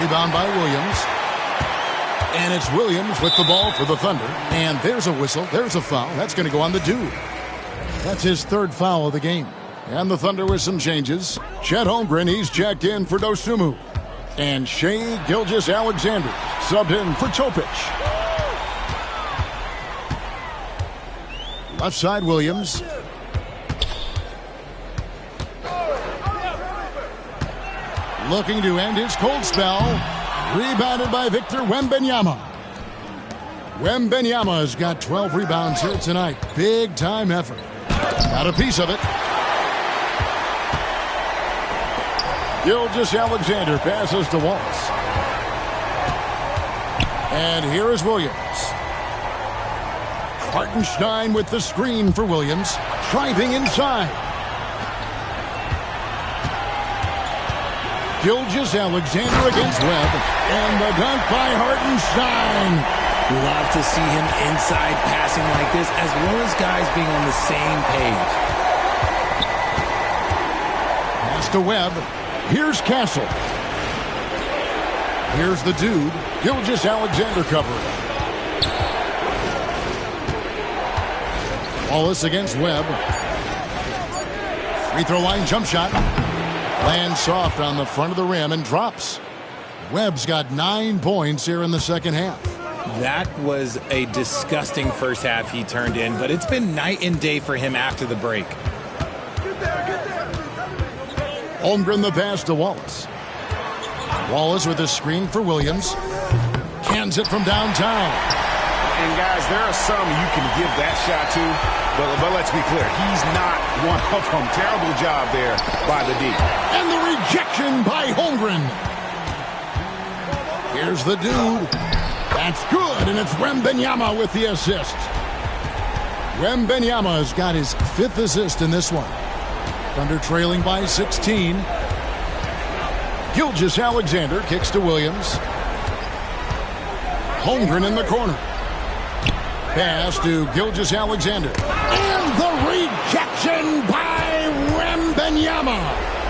D: Rebound by Williams. And it's Williams with the ball for the Thunder. And there's a whistle. There's a foul. That's going to go on the dude. That's his third foul of the game. And the Thunder with some changes. Chet Holmgren, he's checked in for Dosunmu. And Shai Gilgeous-Alexander subbed in for Topic. Left side, Williams. Looking to end his cold spell. Rebounded by Victor Wembanyama. Wembanyama's got 12 rebounds here tonight. Big time effort. Got a piece of it. Gilgeous-Alexander passes to Wallace. And here is Williams. Hartenstein with the screen for Williams. Driving inside. Gilgeous-Alexander against Webb. And the dunk by Hartenstein.
F: Love to see him inside passing like this, as well as guys being on the same page.
D: Pass to Webb. Here's Castle. Here's the dude. Gilgeous-Alexander covering. Wallace against Webb. Free throw line jump shot. Lands soft on the front of the rim and drops. Webb's got 9 points here in the second half.
F: That was a disgusting first half he turned in, but it's been night and day for him after the break.
D: Holmgren the pass to Wallace. Wallace with a screen for Williams. Cans it from downtown.
E: And guys, there are some you can give that shot to, but let's be clear, he's not one of them. Terrible job there by the D.
D: And the rejection by Holmgren. Here's the dude. That's good, and it's Wembanyama with the assist. Wembanyama's got his 5th assist in this one. Thunder trailing by 16. Gilgeous-Alexander kicks to Williams. Holmgren in the corner. Pass to Gilgeous-Alexander. And the rejection by Wembanyama.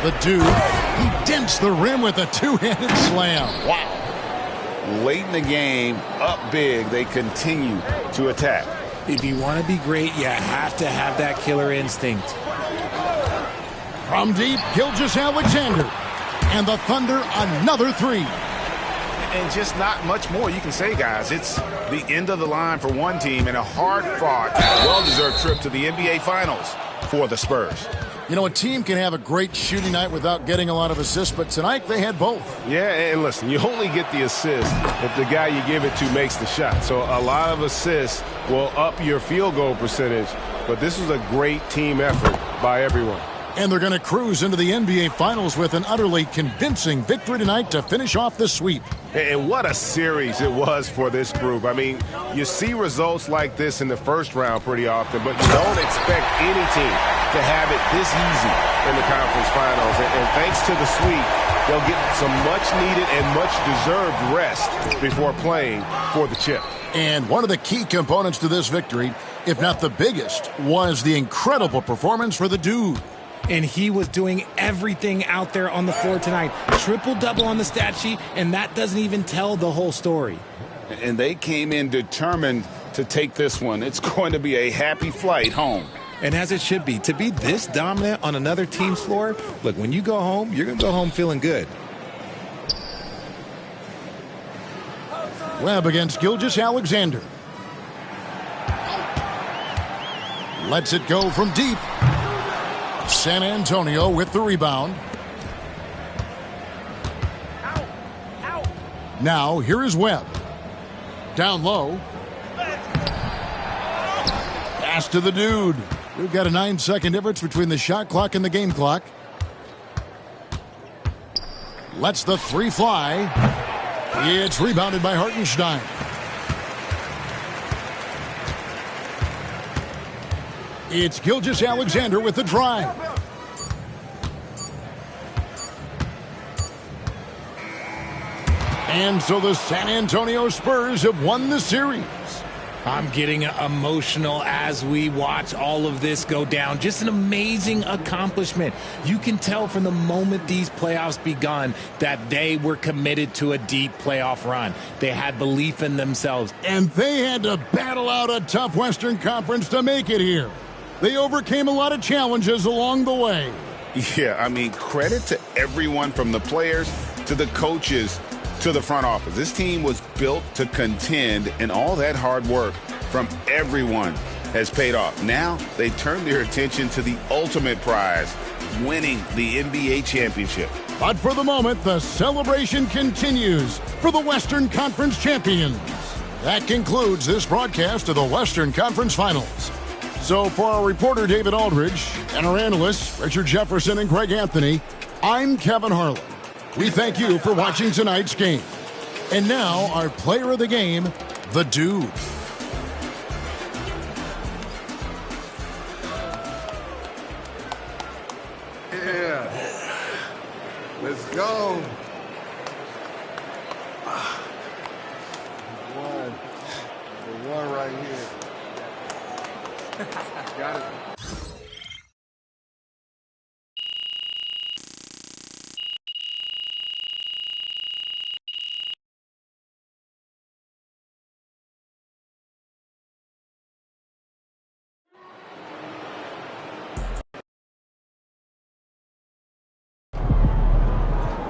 D: The dude, he dents the rim with a two-handed slam. Wow.
E: Late in the game, up big, they continue to attack.
F: If you want to be great, you have to have that killer instinct.
D: From deep, Gilgeous-Alexander. And the Thunder, another 3.
E: And just not much more you can say, guys. It's the end of the line for one team and a hard-fought, well-deserved trip to the NBA Finals for the Spurs.
D: You know, a team can have a great shooting night without getting a lot of assists, but tonight they had both.
B: Yeah, and listen, you only get the assist if the guy you give it to makes the shot. So a lot of assists will up your field goal percentage, but this was a great team effort by everyone.
D: And they're going to cruise into the NBA Finals with an utterly convincing victory tonight to finish off the sweep.
B: And what a series it was for this group. I mean, you see results like this in the first round pretty often, but you don't expect any team to have it this easy in the conference finals. And thanks to the sweep, they'll get some much-needed and much-deserved rest before playing for the chip.
D: And one of the key components to this victory, if not the biggest, was the incredible performance for the dude.
F: And he was doing everything out there on the floor tonight. Triple-double on the stat sheet, and that doesn't even tell the whole story.
E: And they came in determined to take this one. It's going to be a happy flight home.
F: And as it should be. To be this dominant on another team's floor, look, when you go home, you're going to go home feeling good.
D: Webb against Gilgeous-Alexander. Lets it go from deep. San Antonio with the rebound. Now, here is Webb. Down low. Pass to the dude. We've got a 9-second difference between the shot clock and the game clock. Lets the 3 fly. It's rebounded by Hartenstein. It's Gilgeous-Alexander with the drive. And so the San Antonio Spurs have won the series.
F: I'm getting emotional as we watch all of this go down. Just an amazing accomplishment. You can tell from the moment these playoffs begun that they were committed to a deep playoff run. They had belief in themselves.
D: And they had to battle out a tough Western Conference to make it here. They overcame a lot of challenges along the way.
E: Yeah, I mean, credit to everyone from the players to the coaches to the front office. This team was built to contend, and all that hard work from everyone has paid off. Now they turn their attention to the ultimate prize, winning the NBA championship.
D: But for the moment, the celebration continues for the Western Conference champions. That concludes this broadcast of the Western Conference Finals. So for our reporter David Aldridge and our analysts Richard Jefferson and Greg Anthony, I'm Kevin Harlan. We thank you for watching tonight's game. And now, our player of the game, the Dude.
J: Yeah. Let's go. The one right here. Got it.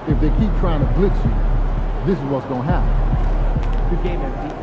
A: If they keep trying to blitz you, this is what's going to happen. Good game, MD.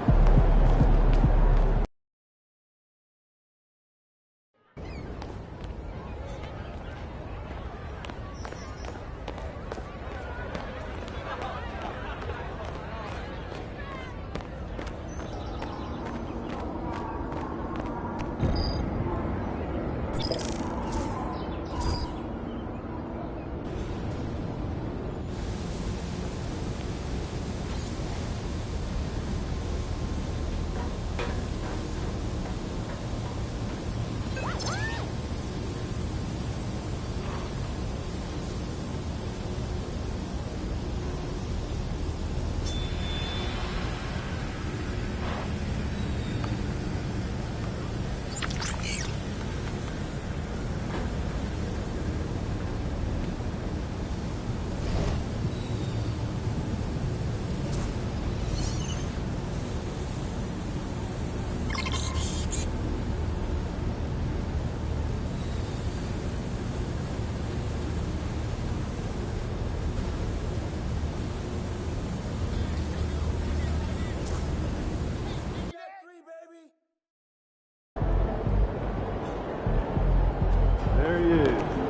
K: There he is,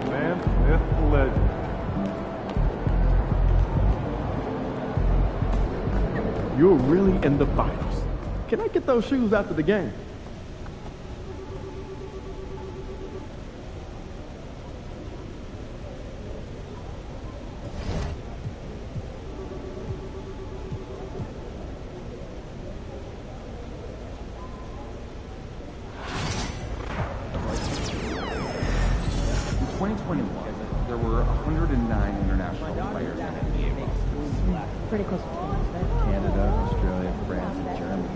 K: man, Smith, the legend. You're really in the finals. Can I get those shoes after the game?
L: In 2021, there were 109 international players in NBA rosters.
M: Pretty close.
L: Canada, Australia, France, and Germany.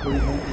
L: Cleveland.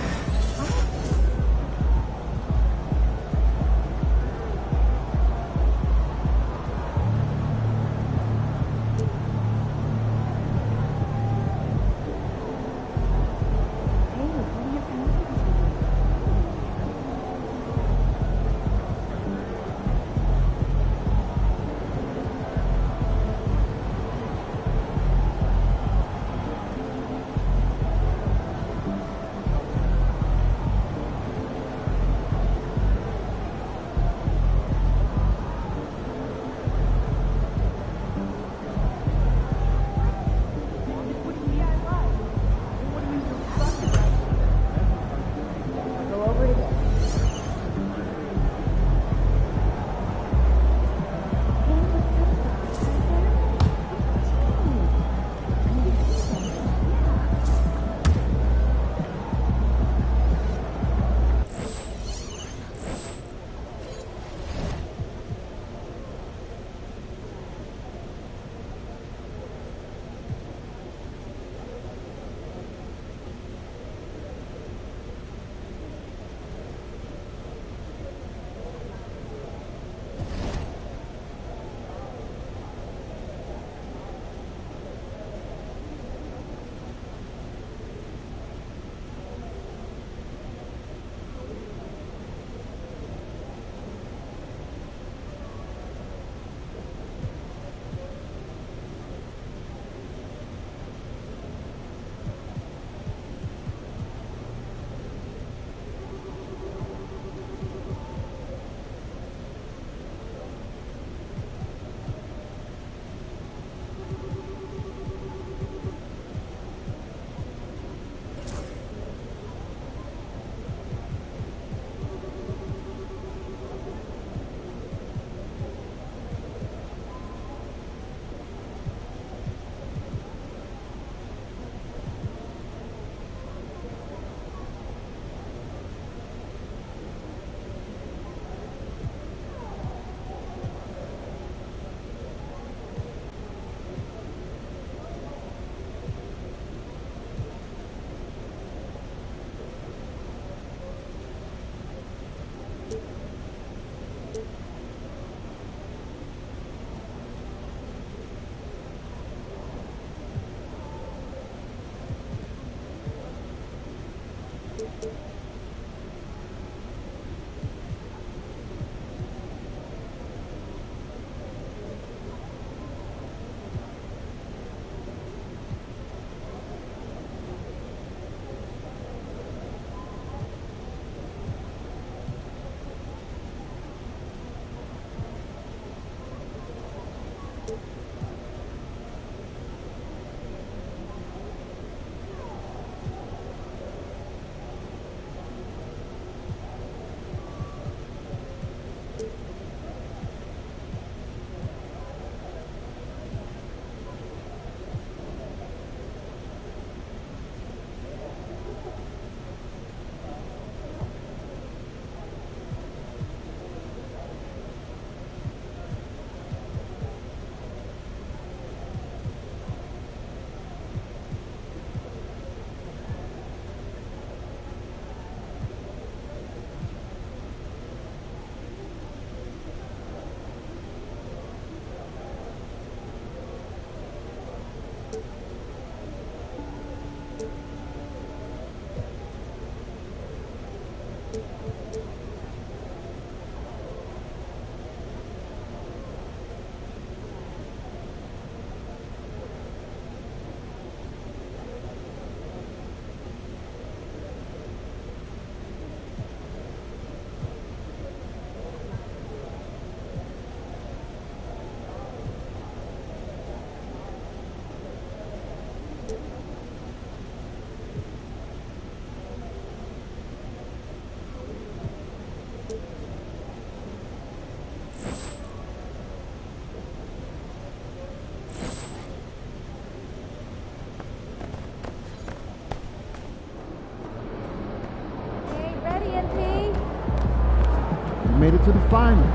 A: made it to the finals.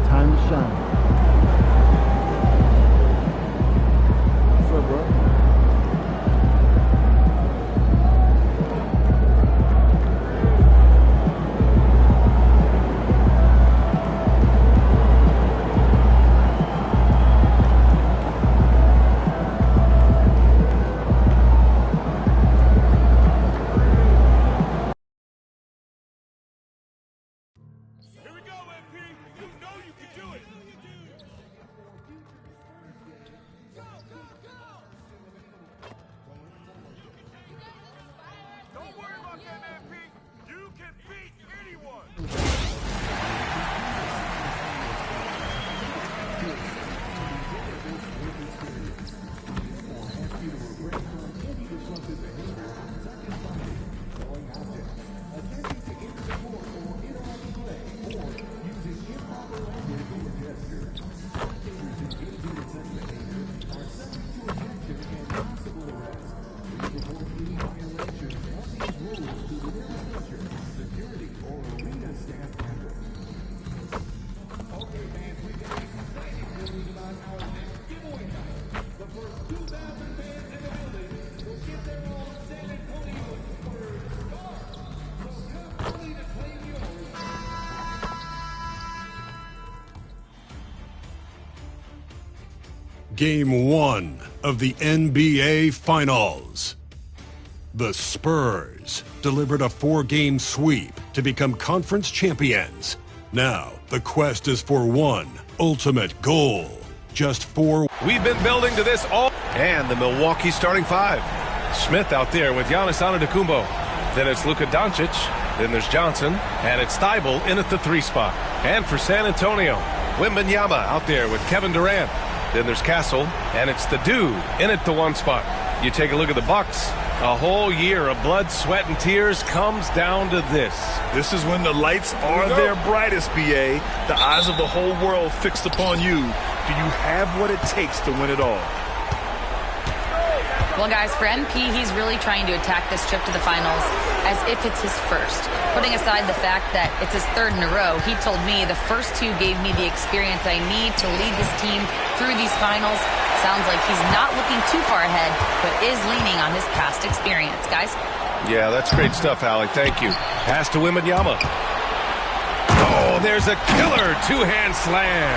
A: Time to shine. What's up, bro?
M: Game 1 of the NBA Finals. The Spurs delivered a 4-game sweep to become conference champions. Now, the quest is for one ultimate goal. Just 4.
N: We've been building to this all. And the Milwaukee starting 5. Smith out there with Giannis Antetokounmpo. Then it's Luka Doncic. Then there's Johnson. And it's Thibault in at the 3 spot. And for San Antonio, Wembanyama out there with Kevin Durant. Then there's Castle. And it's the dude in at the 1 spot. You take a look at the Bucks. A whole year of blood, sweat, and tears comes down to this.
O: This is when the lights are their brightest, BA. The eyes of the whole world fixed upon you. Do you have what it takes to win it all?
P: Well, guys, for MP, he's really trying to attack this trip to the finals as if it's his first. Putting aside the fact that it's his 3rd in a row, he told me the first 2 gave me the experience I need to lead this team through these finals. Sounds like he's not looking too far ahead, but is leaning on his past experience, guys.
N: Yeah, that's great stuff, Allie. Thank you. Pass to Wembanyama. Oh, there's a killer 2-hand slam.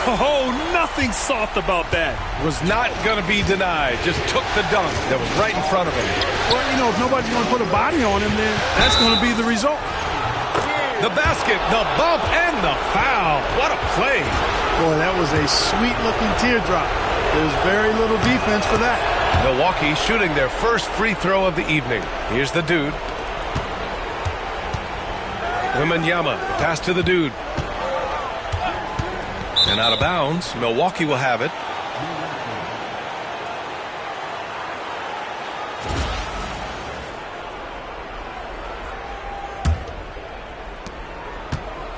O: Oh, nothing soft about that.
N: Was not going to be denied. Just took the dunk that was right in front of him.
Q: Well, you know, if nobody's going to put a body on him, then that's going to be the result.
N: The basket, the bump, and the foul. What a play.
Q: Boy, that was a sweet-looking teardrop. There's very little defense for that.
N: Milwaukee shooting their first free throw of the evening. Here's the dude. Wembanyama, pass to the dude. And out of bounds, Milwaukee will have it.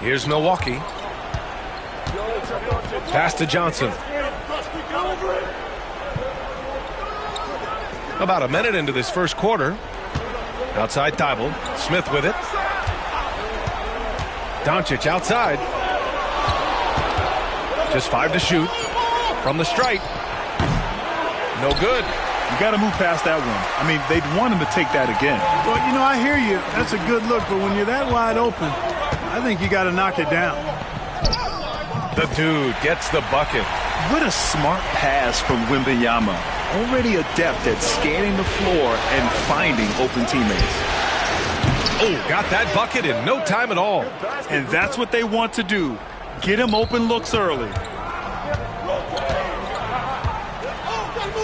N: Here's Milwaukee. Pass to Johnson. About a minute into this first quarter. Outside Thibault. Smith with it. Doncic outside. Just 5 to shoot from the stripe. No good.
O: You got to move past that one. I mean, they'd want him to take that again.
Q: Well, you know, I hear you. That's a good look, but when you're that wide open, I think you got to knock it down.
N: The dude gets the bucket.
O: What a smart pass from Wembanyama. Already adept at scanning the floor and finding open teammates.
N: Oh, got that bucket in no time at all.
O: And that's what they want to do. Get him open looks early.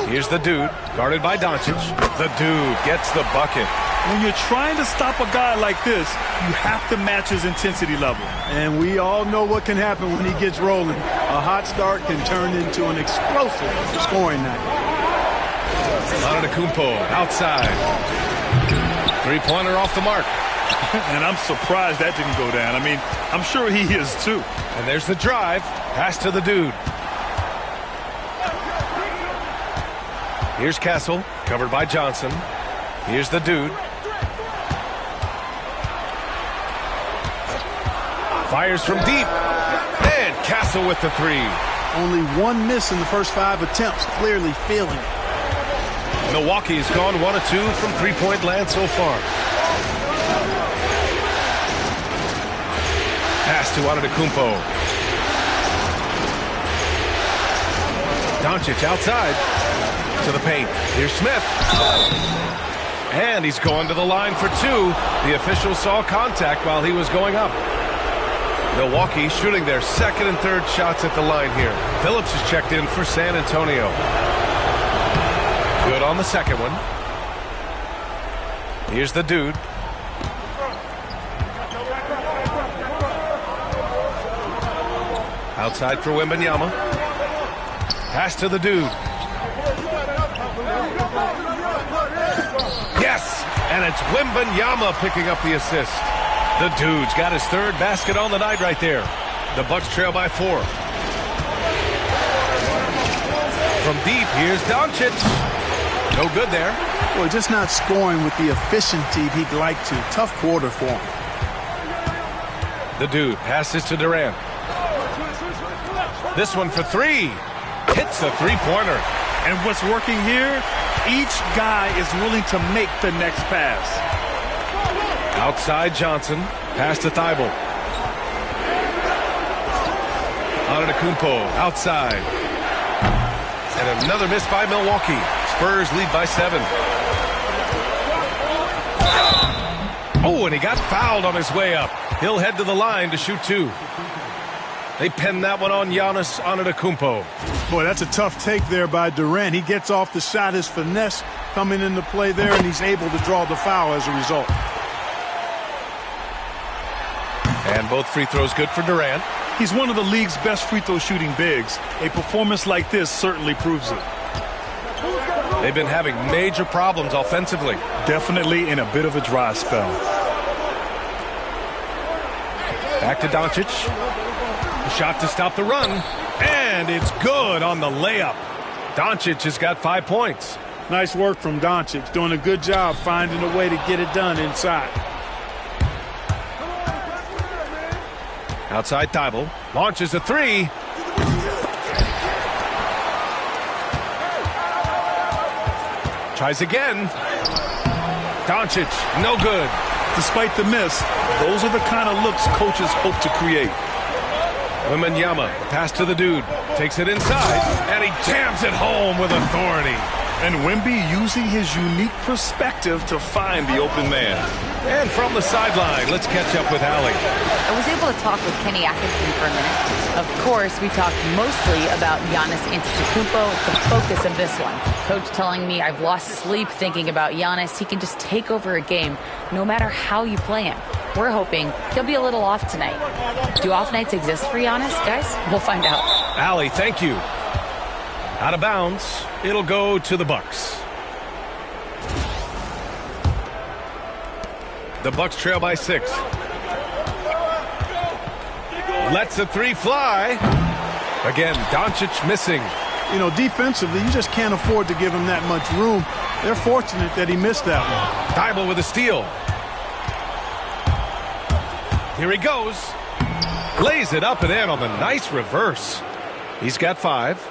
N: Here's the dude, guarded by Doncic. The dude gets the bucket.
O: When you're trying to stop a guy like this, you have to match his intensity level.
Q: And we all know what can happen when he gets rolling. A hot start can turn into an explosive scoring night.
N: Antetokounmpo outside. 3-pointer off the mark.
O: And I'm surprised that didn't go down. I mean, I'm sure he is too.
N: And there's the drive. Pass to the dude. Here's Castle, covered by Johnson. Here's the dude. Fires from deep. And Castle with the 3.
Q: Only 1 miss in the first 5 attempts. Clearly feeling it.
N: Milwaukee's gone 1 of 2 from 3-point land so far. Pass to Antetokounmpo. Doncic outside to the paint. Here's Smith. And he's going to the line for 2. The official saw contact while he was going up. Milwaukee shooting their 2nd and 3rd shots at the line here. Phillips is checked in for San Antonio. Good on the 2nd one. Here's the dude. Outside for Wembanyama. Pass to the dude. Yes! And it's Wembanyama picking up the assist. The dude's got his 3rd basket on the night right there. The Bucks trail by 4. From deep, here's Doncic. No good there.
Q: Well, just not scoring with the efficiency he'd like to. Tough quarter for him.
N: The dude passes to Durant. This one for 3. Hits the 3-pointer.
O: And what's working here, each guy is willing to make the next pass.
N: Outside Johnson. Pass to Thibault. Antetokounmpo outside. And another miss by Milwaukee. Spurs lead by 7. Oh, and he got fouled on his way up. He'll head to the line to shoot 2. They pinned that one on Giannis Antetokounmpo.
Q: Boy, that's a tough take there by Durant. He gets off the shot, his finesse coming into play there, and he's able to draw the foul as a result.
N: And both free throws good for Durant.
O: He's one of the league's best free throw shooting bigs. A performance like this certainly proves it.
N: They've been having major problems offensively.
O: Definitely in a bit of a dry spell.
N: Back to Doncic. A shot to stop the run. And it's good on the layup. Doncic has got 5 points.
Q: Nice work from Doncic. Doing a good job finding a way to get it done inside.
N: Outside Thibault. Launches a 3. Tries again. Doncic, no good.
O: Despite the miss, those are the kind of looks coaches hope to create.
N: Wembanyama, pass to the dude. Takes it inside, and he jams it home with authority.
O: And Wemby using his unique perspective to find the open man.
N: And from the sideline, let's catch up with Allie.
P: I was able to talk with Kenny Atkinson for a minute. Of course, we talked mostly about Giannis Antetokounmpo, the focus of this one. Coach telling me I've lost sleep thinking about Giannis. He can just take over a game no matter how you play him. We're hoping he'll be a little off tonight. Do off nights exist for Giannis, guys? We'll find out.
N: Allie, thank you. Out of bounds. It'll go to the Bucks. The Bucks trail by 6. Lets a 3 fly. Again, Doncic missing.
Q: You know, defensively, you just can't afford to give him that much room. They're fortunate that he missed that one.
N: Thibault with a steal. Here he goes. Lays it up and in on the nice reverse. He's got 5.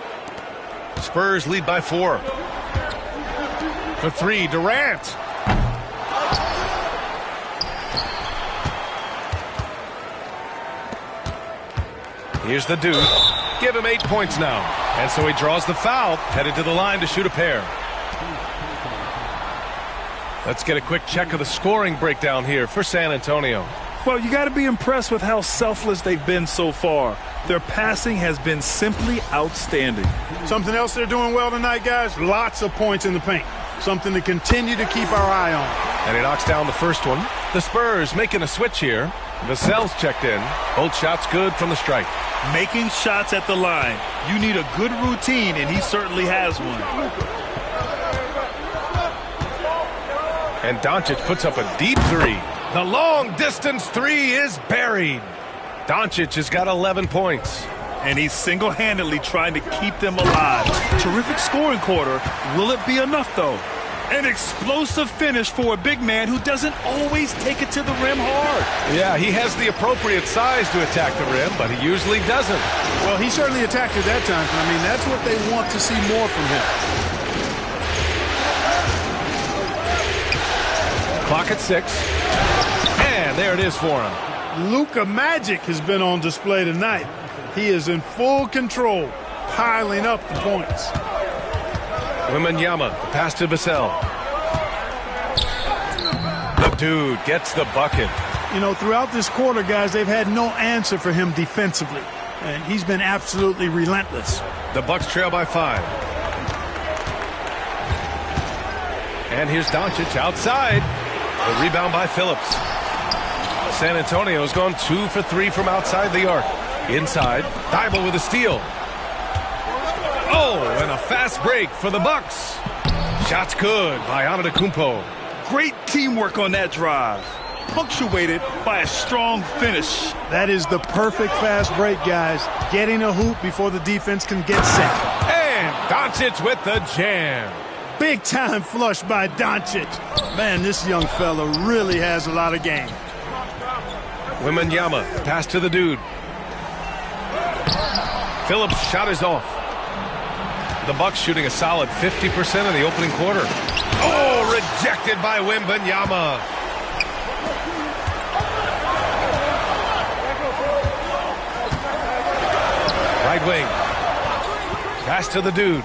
N: Spurs lead by 4. For 3, Durant. Here's the dude. Give him 8 points now. And so he draws the foul, headed to the line to shoot a pair. Let's get a quick check of the scoring breakdown here for San Antonio.
O: Well, you got to be impressed with how selfless they've been so far. Their passing has been simply outstanding.
Q: Something else they're doing well tonight, guys, lots of points in the paint. Something to continue to keep our eye on.
N: And he knocks down the first one. The Spurs making a switch here. Vassell's checked in. Both shots good from the stripe.
O: Making shots at the line. You need a good routine, and he certainly has one.
N: And Doncic puts up a deep 3. The long-distance 3 is buried. Doncic has got 11 points.
O: And he's single-handedly trying to keep them alive. Terrific scoring quarter. Will it be enough, though? An explosive finish for a big man who doesn't always take it to the rim hard.
N: Yeah, he has the appropriate size to attack the rim, but he usually doesn't.
Q: Well, he certainly attacked it that time. I mean, that's what they want to see more from him.
N: Clock at 6. And there it is for him.
Q: Luka Magic has been on display tonight. He is in full control, piling up the points.
N: Wembanyama, the pass to Vassell. The dude gets the bucket.
Q: You know, throughout this quarter, guys, they've had no answer for him defensively. And he's been absolutely relentless.
N: The Bucks trail by 5. And here's Doncic outside. The rebound by Phillips. San Antonio's gone 2 for 3 from outside the arc. Inside, Thibault with a steal. Oh, and a fast break for the Bucks. Shot's good by Antetokounmpo.
O: Great teamwork on that drive. Punctuated by a strong finish.
Q: That is the perfect fast break, guys. Getting a hoop before the defense can get set.
N: And Doncic with the jam.
Q: Big time flush by Doncic. Man, this young fella really has a lot of game.
N: Wembanyama, pass to the dude. Phillips' shot is off. The Bucks shooting a solid 50% in the opening quarter. Oh, rejected by Wembanyama. Right wing. Pass to the dude.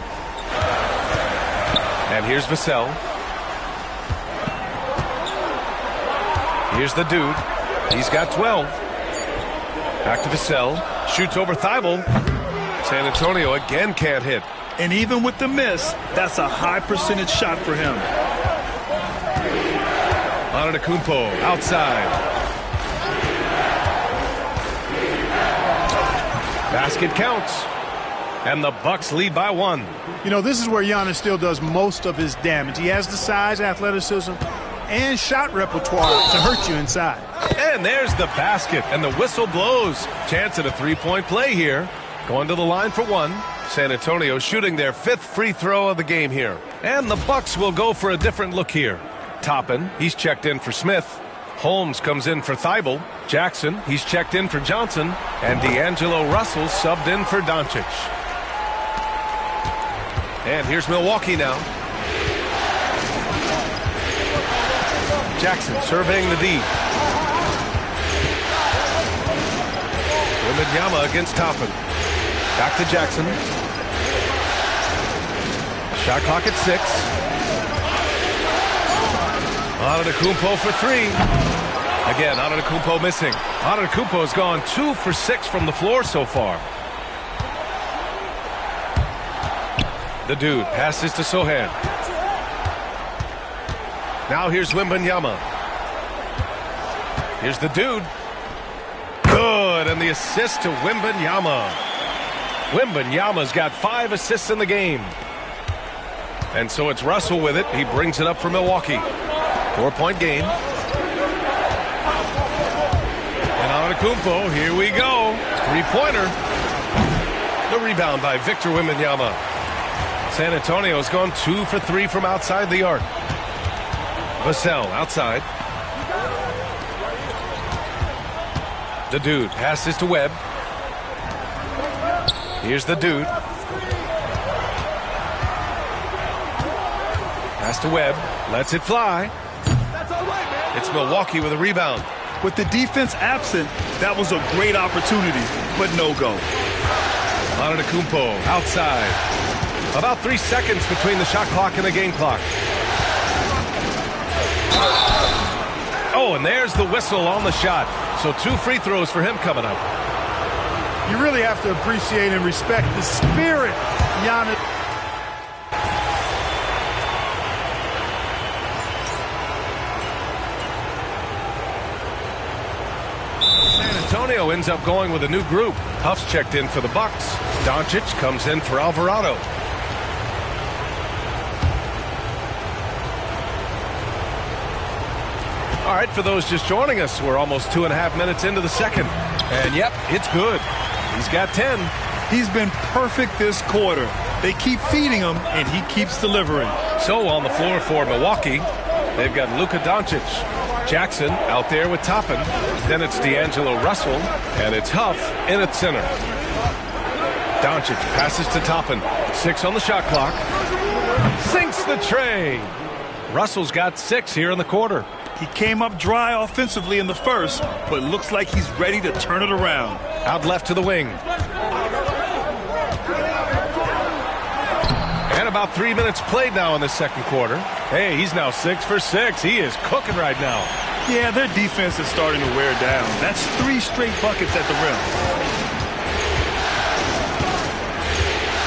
N: And here's Vassell. Here's the dude. He's got 12. Back to Vassell. Shoots over Thibault. San Antonio again can't hit.
O: And even with the miss, that's a high percentage shot for him.
N: Antetokounmpo outside. Basket counts. And the Bucks lead by 1.
Q: You know, this is where Giannis still does most of his damage. He has the size, athleticism, and shot repertoire to hurt you inside.
N: And there's the basket, and the whistle blows. Chance at a three-point play here. Going to the line for 1. San Antonio shooting their 5th free throw of the game here. And the Bucks will go for a different look here. Toppin, he's checked in for Smith. Holmes comes in for Thibault. Jackson, he's checked in for Johnson. And D'Angelo Russell subbed in for Doncic. And here's Milwaukee now. Jackson surveying the D. Wembanyama against Toppin. Back to Jackson. Shot clock at 6. Antetokounmpo for 3. Again, Antetokounmpo missing. Antetokounmpo has gone 2 for 6 from the floor so far. The dude passes to Sohan. Now here's Wembanyama. Here's the dude. Good, and the assist to Wembanyama. Wembanyama's got 5 assists in the game. And so it's Russell with it. He brings it up for Milwaukee. 4-point game. And Antetokounmpo, here we go. 3-pointer. The rebound by Victor Wembanyama. San Antonio's gone 2 for 3 from outside the arc. Vassell outside. The dude passes to Webb. Here's the dude. Pass to Webb. Lets it fly. It's Milwaukee with a rebound.
O: With the defense absent, that was a great opportunity, but no go.
N: Antetokounmpo outside. About 3 seconds between the shot clock and the game clock. Oh, and there's the whistle on the shot. So 2 free throws for him coming up.
Q: You really have to appreciate and respect the spirit, Giannis.
N: San Antonio ends up going with a new group. Huff's checked in for the Bucks. Doncic comes in for Alvarado. All right, for those just joining us, we're almost 2.5 minutes into the second. And, yep, it's good. He's got 10.
O: He's been perfect this quarter. They keep feeding him, and he keeps delivering.
N: So on the floor for Milwaukee, they've got Luka Doncic. Jackson out there with Toppin. Then it's D'Angelo Russell, and it's Huff in at center. Doncic passes to Toppin. 6 on the shot clock. Sinks the tray. Russell's got 6 here in the quarter.
O: He came up dry offensively in the first, but looks like he's ready to turn it around.
N: Out left to the wing. And about 3 minutes played now in the second quarter. Hey, he's now 6 for 6. He is cooking right now.
O: Yeah, their defense is starting to wear down. That's 3 straight buckets at the rim.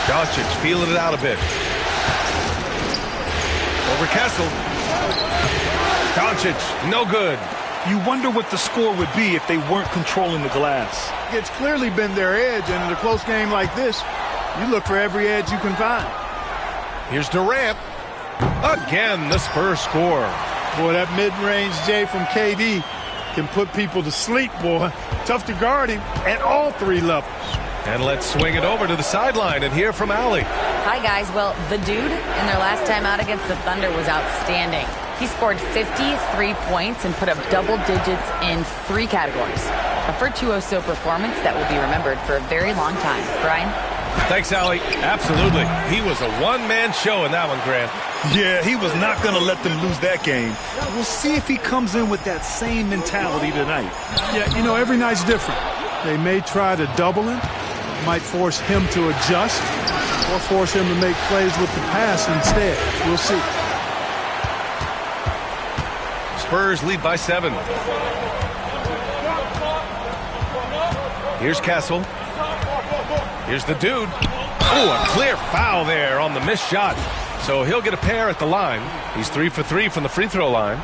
N: Doncic feeling it out a bit. Over Kessel. Doncic, no good.
O: You wonder what the score would be if they weren't controlling the glass.
Q: It's clearly been their edge, and in a close game like this, you look for every edge you can find.
N: Here's Durant. Again, the Spurs score.
Q: Boy, that mid-range J from KD can put people to sleep, boy. Tough to guard him at all 3 levels.
N: And let's swing it over to the sideline and hear from Allie.
P: Hi, guys. Well, the dude in their last time out against the Thunder was outstanding. He scored 53 points and put up double digits in 3 categories. A virtuoso performance that will be remembered for a very long time. Brian?
N: Thanks, Allie. Absolutely. He was a one-man show in that one, Grant.
O: Yeah, he was not going to let them lose that game. We'll see if he comes in with that same mentality tonight.
Q: Yeah, you know, every night's different. They may try to double him, might force him to adjust. or force him to make plays with the pass instead. We'll see.
N: Spurs lead by 7. Here's Castle. Here's the dude. Oh, a clear foul there on the missed shot. So he'll get a pair at the line. He's 3 for 3 from the free throw line.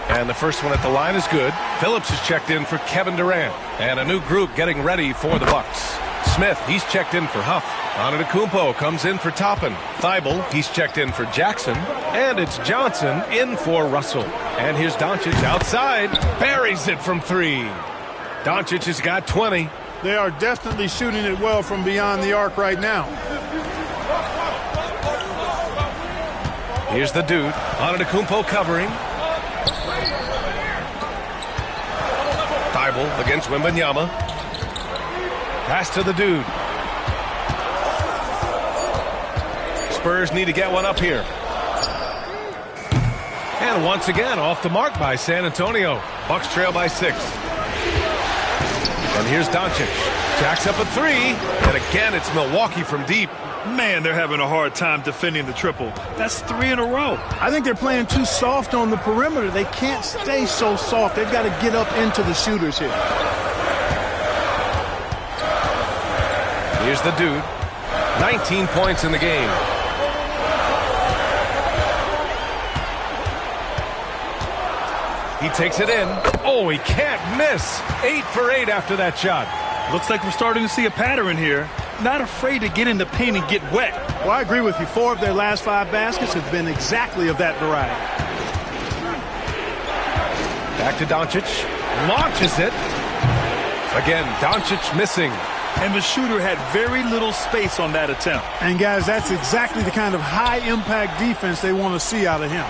N: And the first one at the line is good. Phillips is checked in for Kevin Durant. And a new group getting ready for the Bucks. Smith, he's checked in for Huff. Antetokounmpo comes in for Toppin. Thibault, he's checked in for Jackson. And it's Johnson in for Russell. And here's Doncic outside. Buries it from 3. Doncic has got 20.
Q: They are definitely shooting it well from beyond the arc right now.
N: Here's the dude. Antetokounmpo covering. Thibault against Wembanyama. Pass to the dude. Spurs need to get one up here. And once again, off the mark by San Antonio. Bucks trail by 6. And here's Doncic. Jacks up a 3. And again, it's Milwaukee from deep.
O: Man, they're having a hard time defending the triple. That's 3 in a row.
Q: I think they're playing too soft on the perimeter. They can't stay so soft. They've got to get up into the shooters here.
N: Here's the dude. 19 points in the game. He takes it in. Oh, he can't miss. 8 for 8 after that shot.
O: Looks like we're starting to see a pattern here. Not afraid to get in the paint and get wet.
Q: Well, I agree with you. 4 of their last 5 baskets have been exactly of that variety.
N: Back to Doncic. Launches it. Again, Doncic missing.
O: And the shooter had very little space on that attempt.
Q: And, guys, that's exactly the kind of high-impact defense they want to see out of him.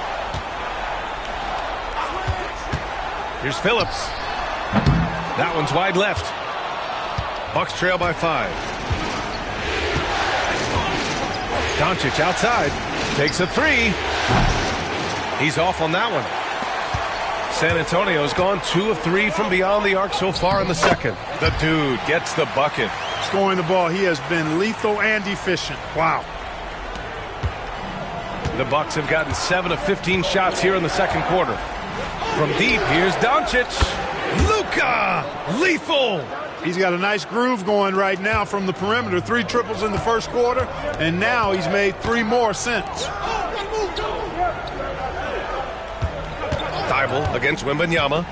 N: Here's Phillips. That one's wide left. Bucks trail by 5. Doncic outside. Takes a 3. He's off on that one. San Antonio's gone 2 of 3 from beyond the arc so far in the second. The dude gets the bucket.
Q: Scoring the ball, he has been lethal and efficient. Wow.
N: The Bucks have gotten 7 of 15 shots here in the second quarter. From deep, here's Doncic. Luka! Lethal!
Q: He's got a nice groove going right now from the perimeter. 3 triples in the first quarter, and now he's made 3 more since.
N: Thibault against Wembanyama.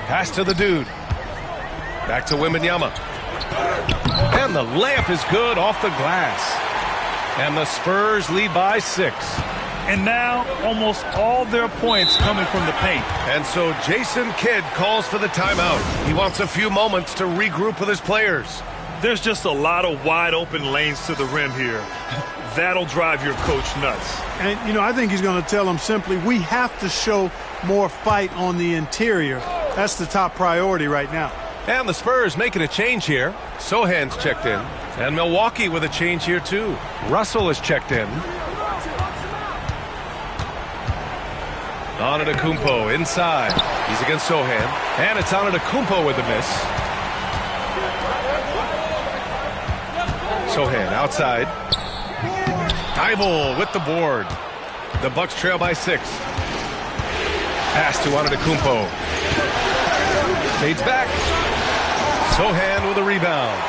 N: Pass to the dude. Back to Wembanyama. And the layup is good off the glass. And the Spurs lead by 6.
O: And now almost all their points coming from the paint.
N: And so Jason Kidd calls for the timeout. He wants a few moments to regroup with his players.
O: There's just a lot of wide open lanes to the rim here. That'll drive your coach nuts.
Q: And, you know, I think he's going to tell them simply, we have to show more fight on the interior. That's the top priority right now.
N: And the Spurs making a change here. Sohan's checked in. And Milwaukee with a change here too. Russell is checked in. Antetokounmpo inside. He's against Sohan. And it's Antetokounmpo with the miss. Sohan outside. Thibault with the board. The Bucks trail by 6. Pass to Antetokounmpo. Fades back. Sohan with a rebound.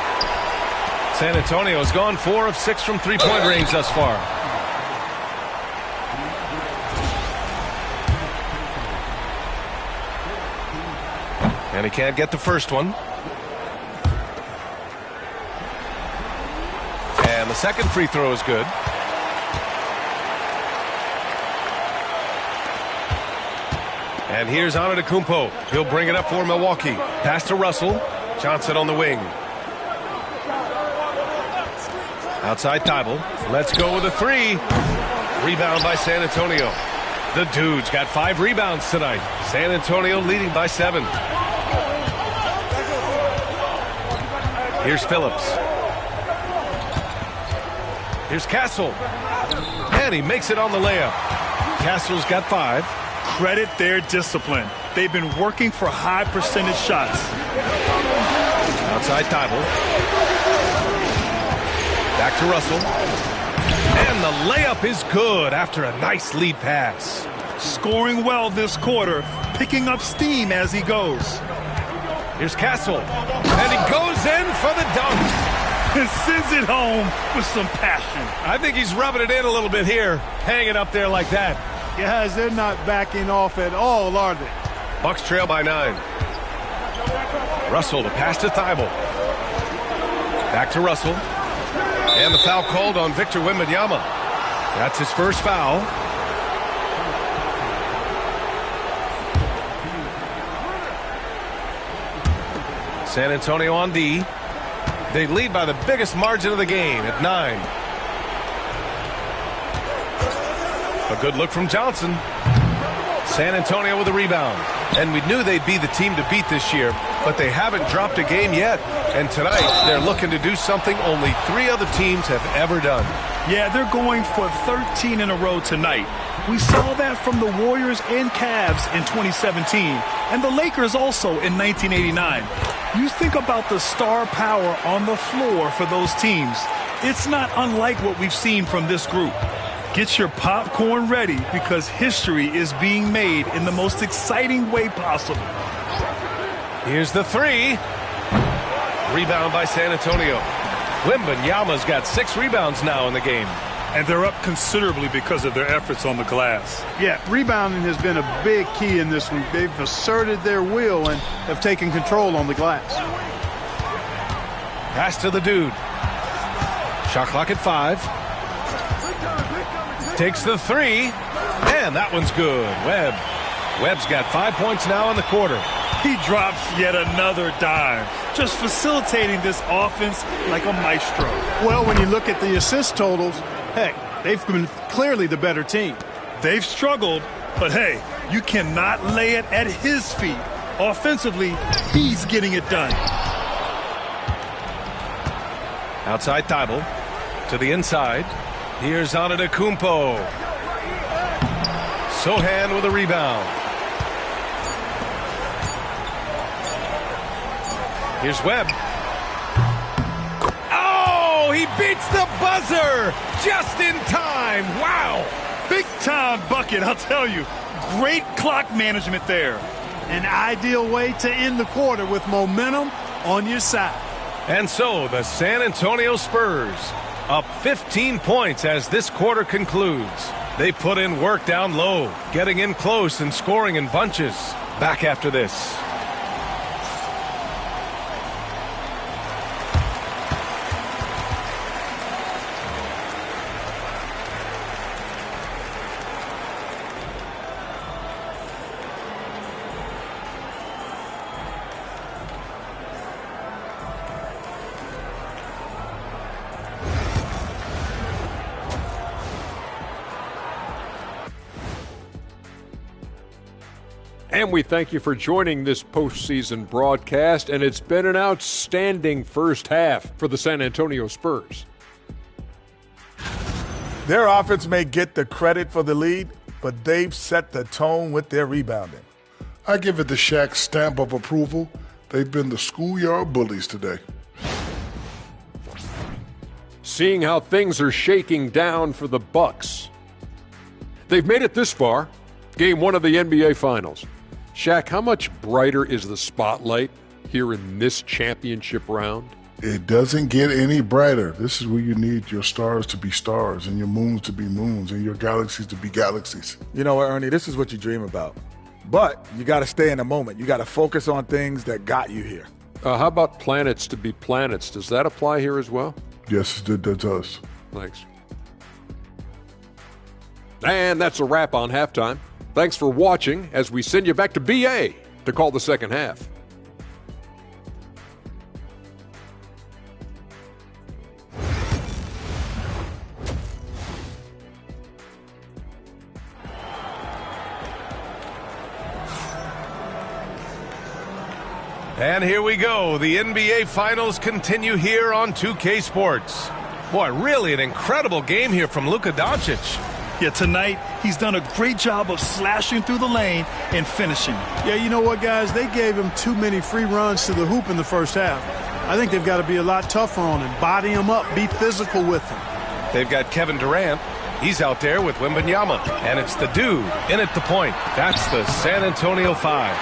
N: San Antonio's gone 4 of 6 from three-point range thus far. And he can't get the first one. And the second free throw is good. And here's Antetokounmpo. He'll bring it up for Milwaukee. Pass to Russell. Johnson on the wing. Outside Thibault. Let's go with a 3. Rebound by San Antonio. The dude's got 5 rebounds tonight. San Antonio leading by 7. Here's Phillips. Here's Castle. And he makes it on the layup. Castle's got 5.
O: Credit their discipline. They've been working for high percentage shots.
N: Outside Thibault. Back to Russell. And the layup is good after a nice lead pass.
O: Scoring well this quarter, picking up steam as he goes.
N: Here's Castle. And he goes in for the dunk.
O: And sends it home with some passion.
N: I think he's rubbing it in a little bit here, hanging up there like that.
Q: Guys, they're not backing off at all, are they?
N: Bucks trail by 9. Russell to pass to Thibault. Back to Russell. And the foul called on Victor Wembanyama. That's his first foul. San Antonio on D. They lead by the biggest margin of the game at 9. A good look from Johnson. San Antonio with a rebound. And we knew they'd be the team to beat this year, but they haven't dropped a game yet. And tonight, they're looking to do something only 3 other teams have ever done.
O: Yeah, they're going for 13 in a row tonight. We saw that from the Warriors and Cavs in 2017, and the Lakers also in 1989. You think about the star power on the floor for those teams. It's not unlike what we've seen from this group. Get your popcorn ready because history is being made in the most exciting way possible.
N: Here's the 3. Rebound by San Antonio. Wembanyama's got 6 rebounds now in the game.
O: And they're up considerably because of their efforts on the glass.
Q: Yeah, rebounding has been a big key in this week. They've asserted their will and have taken control on the glass.
N: Pass to the dude. Shot clock at 5. Takes the 3. And that one's good. Webb's got 5 points now in the quarter.
O: He drops yet another dime, just facilitating this offense like a maestro.
Q: Well, when you look at the assist totals, heck, they've been clearly the better team.
O: They've struggled, but hey, you cannot lay it at his feet. Offensively, he's getting it done.
N: Outside Thibault to the inside. Here's Antetokounmpo. Sohan with a rebound. Here's Webb. Oh, he beats the buzzer just in time. Wow.
O: Big time bucket, I'll tell you. Great clock management there.
Q: An ideal way to end the quarter with momentum on your side.
N: And so the San Antonio Spurs up 15 points as this quarter concludes. They put in work down low, getting in close and scoring in bunches. Back after this.
H: And we thank you for joining this postseason broadcast, and it's been an outstanding first half for the San Antonio Spurs.
I: Their offense may get the credit for the lead, but they've set the tone with their rebounding.
J: I give it the Shaq stamp of approval. They've been the schoolyard bullies today.
H: Seeing how things are shaking down for the Bucks. They've made it this far, Game 1 of the NBA Finals. Shaq, how much brighter is the spotlight here in this championship round?
J: It doesn't get any brighter. This is where you need your stars to be stars and your moons to be moons and your galaxies to be galaxies.
I: You know what, Ernie? This is what you dream about. But you got to stay in the moment. You got to focus on things that got you here.
H: How about planets to be planets? Does that apply here as well?
J: Yes, it does.
H: Thanks. And that's a wrap on halftime. Thanks for watching as we send you back to BA to call the second half.
N: And here we go. The NBA Finals continue here on 2K Sports. Boy, really an incredible game here from Luka Doncic.
O: Yeah, tonight he's done a great job of slashing through the lane and finishing.
Q: Yeah, you know what, guys? They gave him too many free runs to the hoop in the first half. I think they've got to be a lot tougher on him. Body him up. Be physical with him.
N: They've got Kevin Durant. He's out there with Wembanyama. And it's the dude in at the point. That's the San Antonio 5.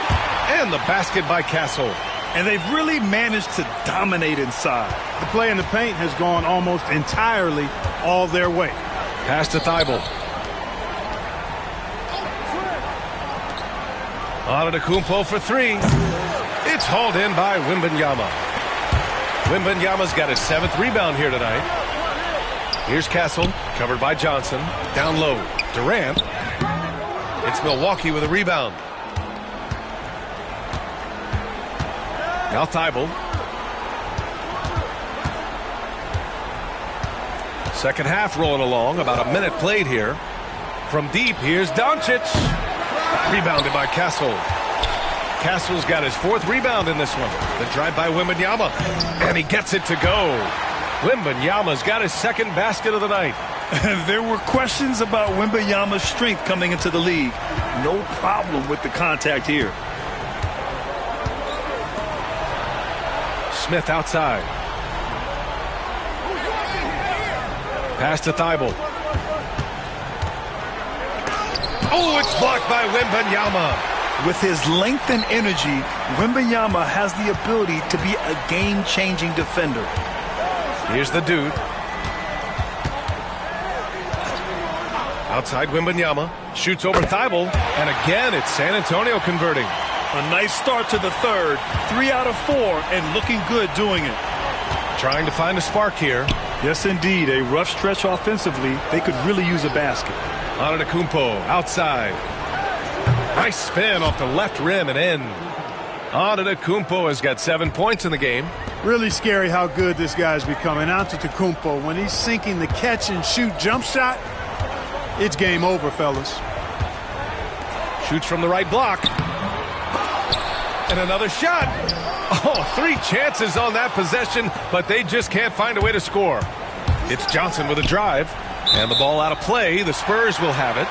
N: And the basket by Castle.
O: And they've really managed to dominate inside.
Q: The play in the paint has gone almost entirely all their way.
N: Pass to Thibault. Antetokounmpo for 3. It's hauled in by Wembanyama. Wembanyama's got his 7th rebound here tonight. Here's Castle, covered by Johnson. Down low, Durant. It's Milwaukee with a rebound. Now Thibault. Second half rolling along, about a minute played here. From deep, here's Doncic. Rebounded by Castle. Castle's got his 4th rebound in this one. The drive by Wembanyama. And he gets it to go. Wembanyama's got his 2nd basket of the night.
O: There were questions about Wembanyama's strength coming into the league. No problem with the contact here.
N: Smith outside. Pass to Thibault. Oh, it's blocked by Wembanyama.
O: With his length and energy, Wembanyama has the ability to be a game-changing defender.
N: Here's the dude. Outside Wembanyama. Shoots over Thibault. And again, it's San Antonio converting.
O: A nice start to the 3rd. 3 out of 4 and looking good doing it.
N: Trying to find a spark here.
O: Yes, indeed. A rough stretch offensively. They could really use a basket.
N: Antetokounmpo outside. Nice spin off the left rim and in. Antetokounmpo has got 7 points in the game.
Q: Really scary how good this guy's becoming. Antetokounmpo, when he's sinking the catch and shoot jump shot, it's game over, fellas.
N: Shoots from the right block. And another shot. Oh, 3 chances on that possession, but they just can't find a way to score. It's Johnson with a drive. And the ball out of play. The Spurs will have it.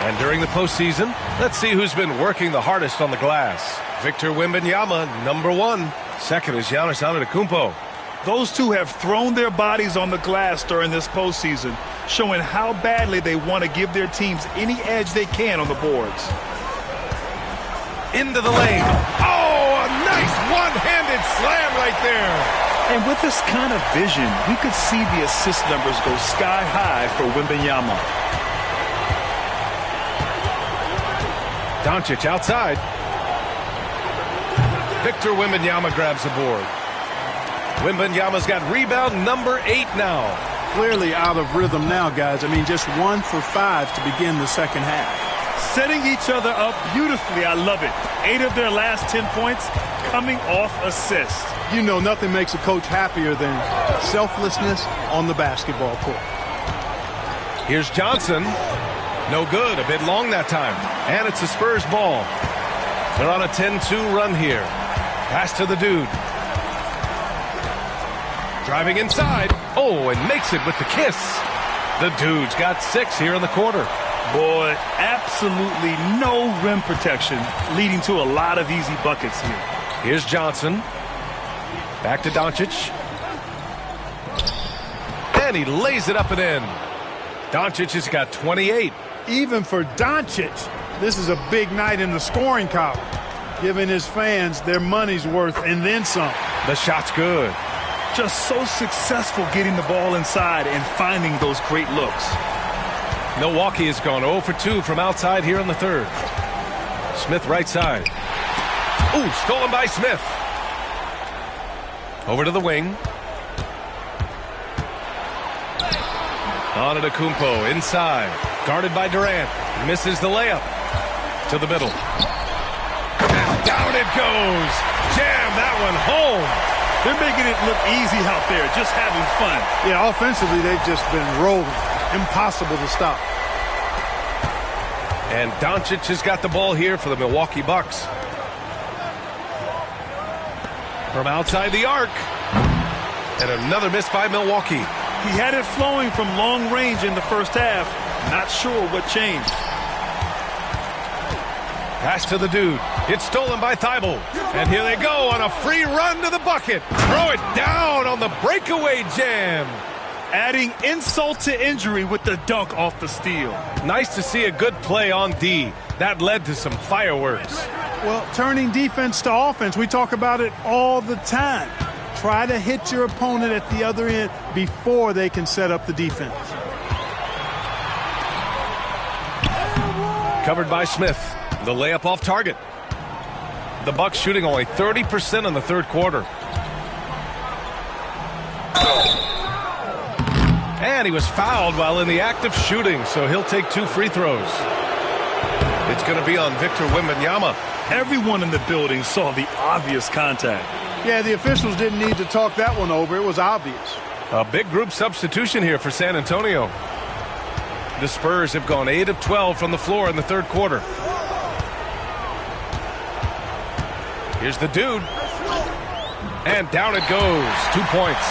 N: And during the postseason, let's see who's been working the hardest on the glass. Victor Wembanyama, number 1. Second is Giannis Antetokounmpo.
O: Those two have thrown their bodies on the glass during this postseason, showing how badly they want to give their teams any edge they can on the boards.
N: Into the lane. Oh, a nice one-handed slam right there.
O: And with this kind of vision, we could see the assist numbers go sky high for Wembanyama.
N: Doncic outside. Victor Wembanyama grabs the board. Wembanyama's got rebound number 8 now.
Q: Clearly out of rhythm now, guys. I mean, just 1 for 5 to begin the second half.
O: Setting each other up beautifully. I love it. 8 of their last 10 points coming off assists.
Q: You know, nothing makes a coach happier than selflessness on the basketball court.
N: Here's Johnson. No good. A bit long that time. And it's the Spurs ball. They're on a 10-2 run here. Pass to the dude. Driving inside. Oh, and makes it with the kiss. The dude's got 6 here in the quarter.
O: Boy, absolutely no rim protection, leading to a lot of easy buckets here.
N: Here's Johnson. Back to Doncic. And he lays it up and in. Doncic has got 28.
Q: Even for Doncic, this is a big night in the scoring column, giving his fans their money's worth and then some.
N: The shot's good.
O: Just so successful getting the ball inside and finding those great looks.
N: Milwaukee has gone 0 for 2 from outside here in the 3rd. Smith right side. Ooh, stolen by Smith. Over to the wing. Antetokounmpo inside. Guarded by Durant. Misses the layup. To the middle. And down it goes. Jam that one home.
O: They're making it look easy out there, just having fun.
Q: Yeah, offensively, they've just been rolling. Impossible to stop.
N: And Doncic has got the ball here for the Milwaukee Bucks. From outside the arc. And another miss by Milwaukee.
O: He had it flowing from long range in the first half. Not sure what changed.
N: Pass to the dude. It's stolen by Thibault. And here they go on a free run to the bucket. Throw it down on the breakaway jam.
O: Adding insult to injury with the dunk off the steal.
N: Nice to see a good play on D. That led to some fireworks.
Q: Well, turning defense to offense, we talk about it all the time. Try to hit your opponent at the other end before they can set up the defense.
N: Covered by Smith. The layup off target. The Bucks shooting only 30% in the third quarter. And he was fouled while in the act of shooting, so he'll take 2 free throws. It's going to be on Victor Wembanyama.
O: Everyone in the building saw the obvious contact.
Q: Yeah, the officials didn't need to talk that one over. It was obvious.
N: A big group substitution here for San Antonio. The Spurs have gone 8 of 12 from the floor in the third quarter. Here's the dude. And down it goes. 2 points.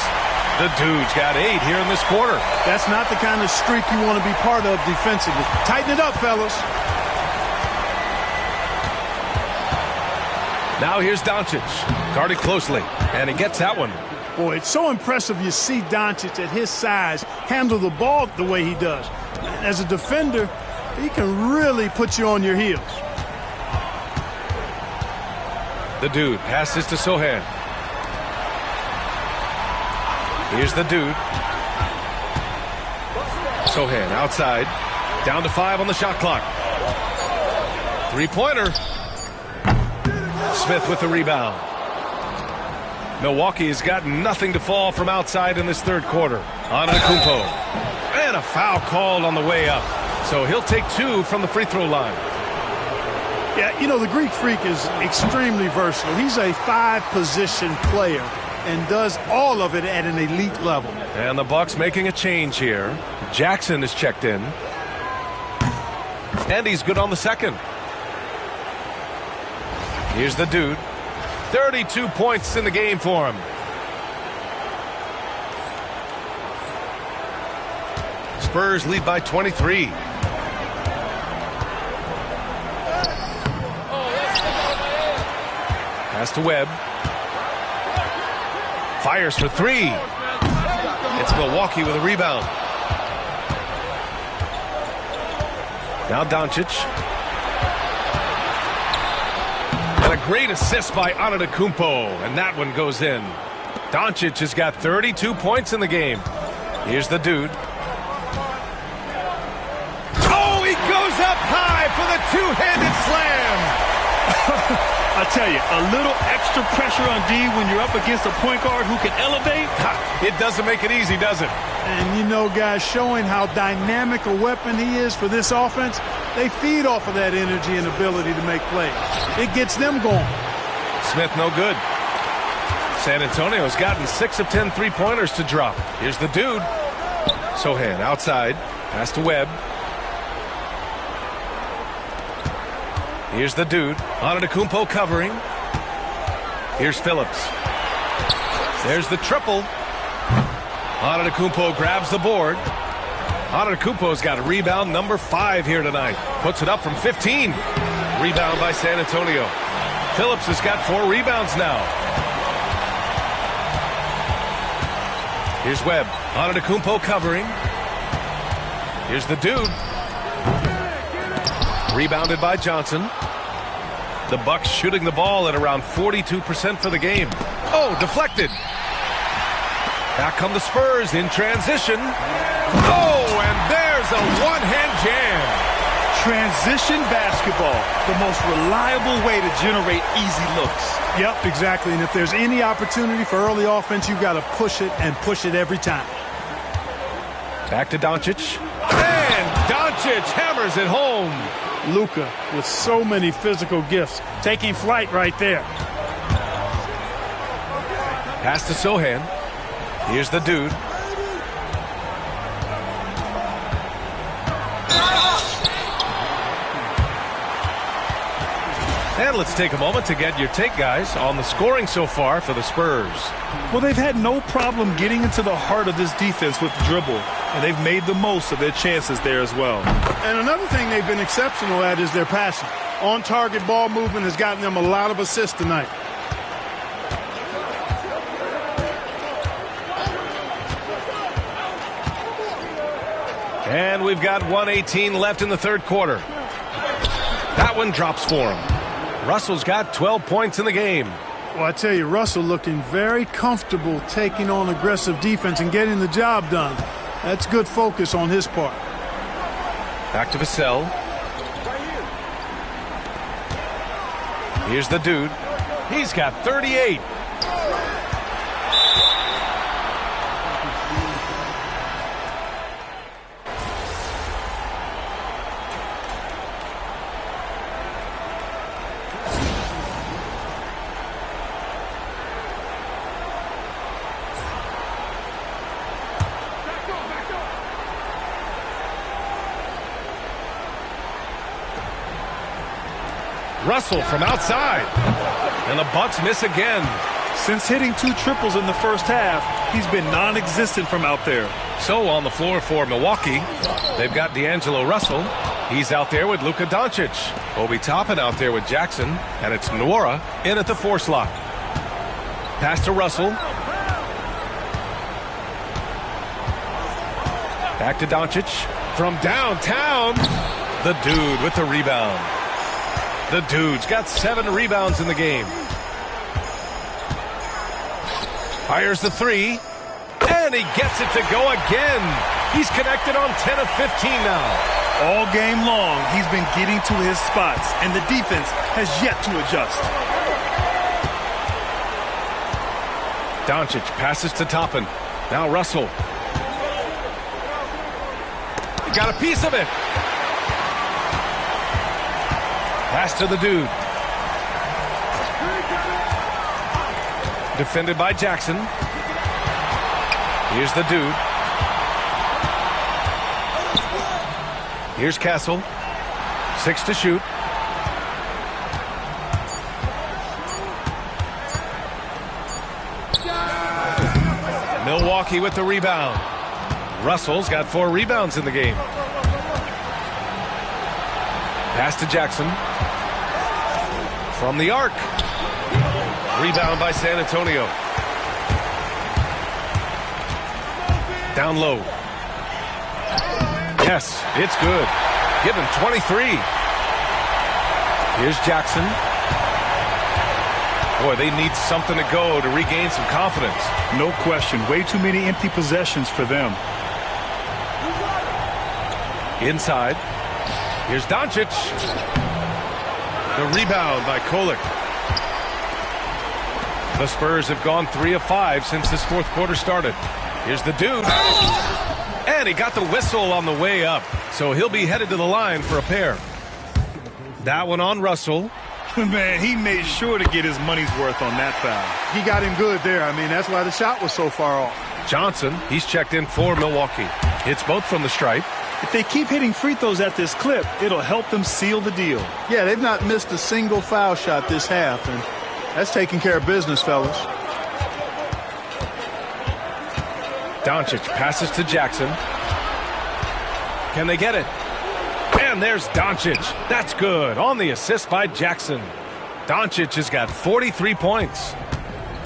N: The dude's got 8 here in this quarter.
Q: That's not the kind of streak you want to be part of defensively. Tighten it up, fellas.
N: Now here's Doncic. Guarded closely. And he gets that one.
Q: Boy, it's so impressive you see Doncic at his size handle the ball the way he does. As a defender, he can really put you on your heels.
N: The dude passes to Sohan. Here's the dude. Sohan outside. Down to 5 on the shot clock. 3-pointer. Smith with the rebound. Milwaukee has got nothing to fall from outside in this third quarter. Antetokounmpo. And a foul called on the way up. So he'll take 2 from the free throw line.
Q: Yeah, you know, the Greek Freak is extremely versatile. He's a 5-position player and does all of it at an elite level.
N: And the Bucks making a change here. Jackson is checked in. And he's good on the second. Here's the dude. 32 points in the game for him. Spurs lead by 23. Pass to Webb. Fires for 3. It's Milwaukee with a rebound. Now Doncic. And a great assist by Antetokounmpo, and that one goes in. Doncic has got 32 points in the game. Here's the dude. Oh, he goes up high for the two-handed slam.
O: I tell you, a little extra pressure on D when you're up against a point guard who can elevate.
N: It doesn't make it easy, does it?
Q: And you know, guys, showing how dynamic a weapon he is for this offense, they feed off of that energy and ability to make plays. It gets them going.
N: Smith no good. San Antonio's gotten 6 of 10 3-pointers to drop. Here's the dude. Sohan outside. Pass to Webb. Here's the dude. Antetokounmpo covering. Here's Phillips. There's the triple. Antetokounmpo grabs the board. Antetokounmpo's got a rebound number 5 here tonight. Puts it up from 15. Rebound by San Antonio. Phillips has got 4 rebounds now. Here's Webb. Antetokounmpo covering. Here's the dude. Rebounded by Johnson. The Bucks shooting the ball at around 42% for the game. Oh, deflected. Back come the Spurs in transition. Oh, and there's a one-hand jam.
O: Transition basketball, the most reliable way to generate easy looks.
Q: Yep, exactly. And if there's any opportunity for early offense, you've got to push it and push it every time.
N: Back to Doncic. And Doncic hammers it home.
Q: Luka with so many physical gifts, taking flight right there.
N: Pass to Sohan. Here's the dude. And let's take a moment to get your take, guys, on the scoring so far for the Spurs.
O: Well, they've had no problem getting into the heart of this defense with the dribble, and they've made the most of their chances there as well.
Q: And another thing they've been exceptional at is their passing. On-target ball movement has gotten them a lot of assists tonight.
N: And we've got 1:18 left in the third quarter. That one drops for him. Russell's got 12 points in the game.
Q: Well, I tell you, Russell looking very comfortable taking on aggressive defense and getting the job done. That's good focus on his part.
N: Back to Vassell. Here's the dude. He's got 38. Russell from outside. And the Bucks miss again.
O: Since hitting 2 triples in the first half, he's been non-existent from out there.
N: So on the floor for Milwaukee, they've got D'Angelo Russell. He's out there with Luka Doncic. Obi Toppin out there with Jackson. And it's Nwora in at the 4 slot. Pass to Russell. Back to Doncic. From downtown, the dude with the rebound. The dude's got 7 rebounds in the game. Fires the 3. And he gets it to go again. He's connected on 10 of 15 now.
O: All game long, he's been getting to his spots, and the defense has yet to adjust.
N: Doncic passes to Toppin. Now Russell. He got a piece of it. Pass to the dude. Defended by Jackson. Here's the dude. Here's Castle. 6 to shoot. Milwaukee with the rebound. Russell's got 4 rebounds in the game. Pass to Jackson. From the arc. Rebound by San Antonio. Down low. Yes, it's good. Give him 23. Here's Jackson. Boy, they need something to go to regain some confidence.
O: No question. Way too many empty possessions for them.
N: Inside. Here's Doncic. The rebound by Kolek. The Spurs have gone 3 of 5 since this fourth quarter started. Here's the dude. And he got the whistle on the way up. So he'll be headed to the line for a pair. That one on Russell.
O: Man, he made sure to get his money's worth on that foul.
Q: He got him good there. I mean, that's why the shot was so far off.
N: Johnson, he's checked in for Milwaukee. Hits both from the stripe.
O: If they keep hitting free throws at this clip, it'll help them seal the deal.
Q: Yeah, they've not missed a single foul shot this half, and that's taking care of business, fellas.
N: Doncic passes to Jackson. Can they get it? And there's Doncic. That's good. On the assist by Jackson. Doncic has got 43 points.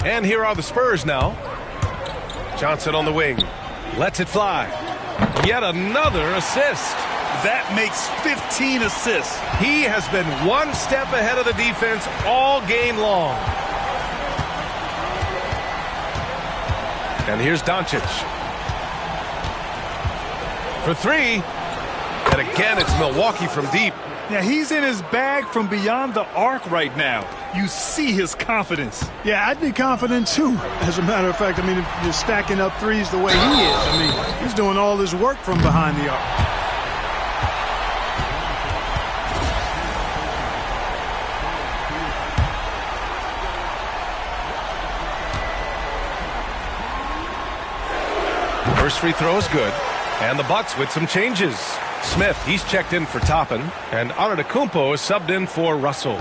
N: And here are the Spurs now. Johnson on the wing. Lets it fly. Yet another assist.
O: That makes 15 assists.
N: He has been one step ahead of the defense all game long. And here's Doncic. For 3. And again, it's Milwaukee from deep.
O: Yeah, he's in his bag from beyond the arc right now. You see his confidence.
Q: Yeah, I'd be confident too. As a matter of fact, I mean, if you're stacking up threes the way he is, I mean, he's doing all his work from behind the arc.
N: First free throw is good. And the Bucks with some changes. Smith, he's checked in for Toppin. And Antetokounmpo is subbed in for Russell.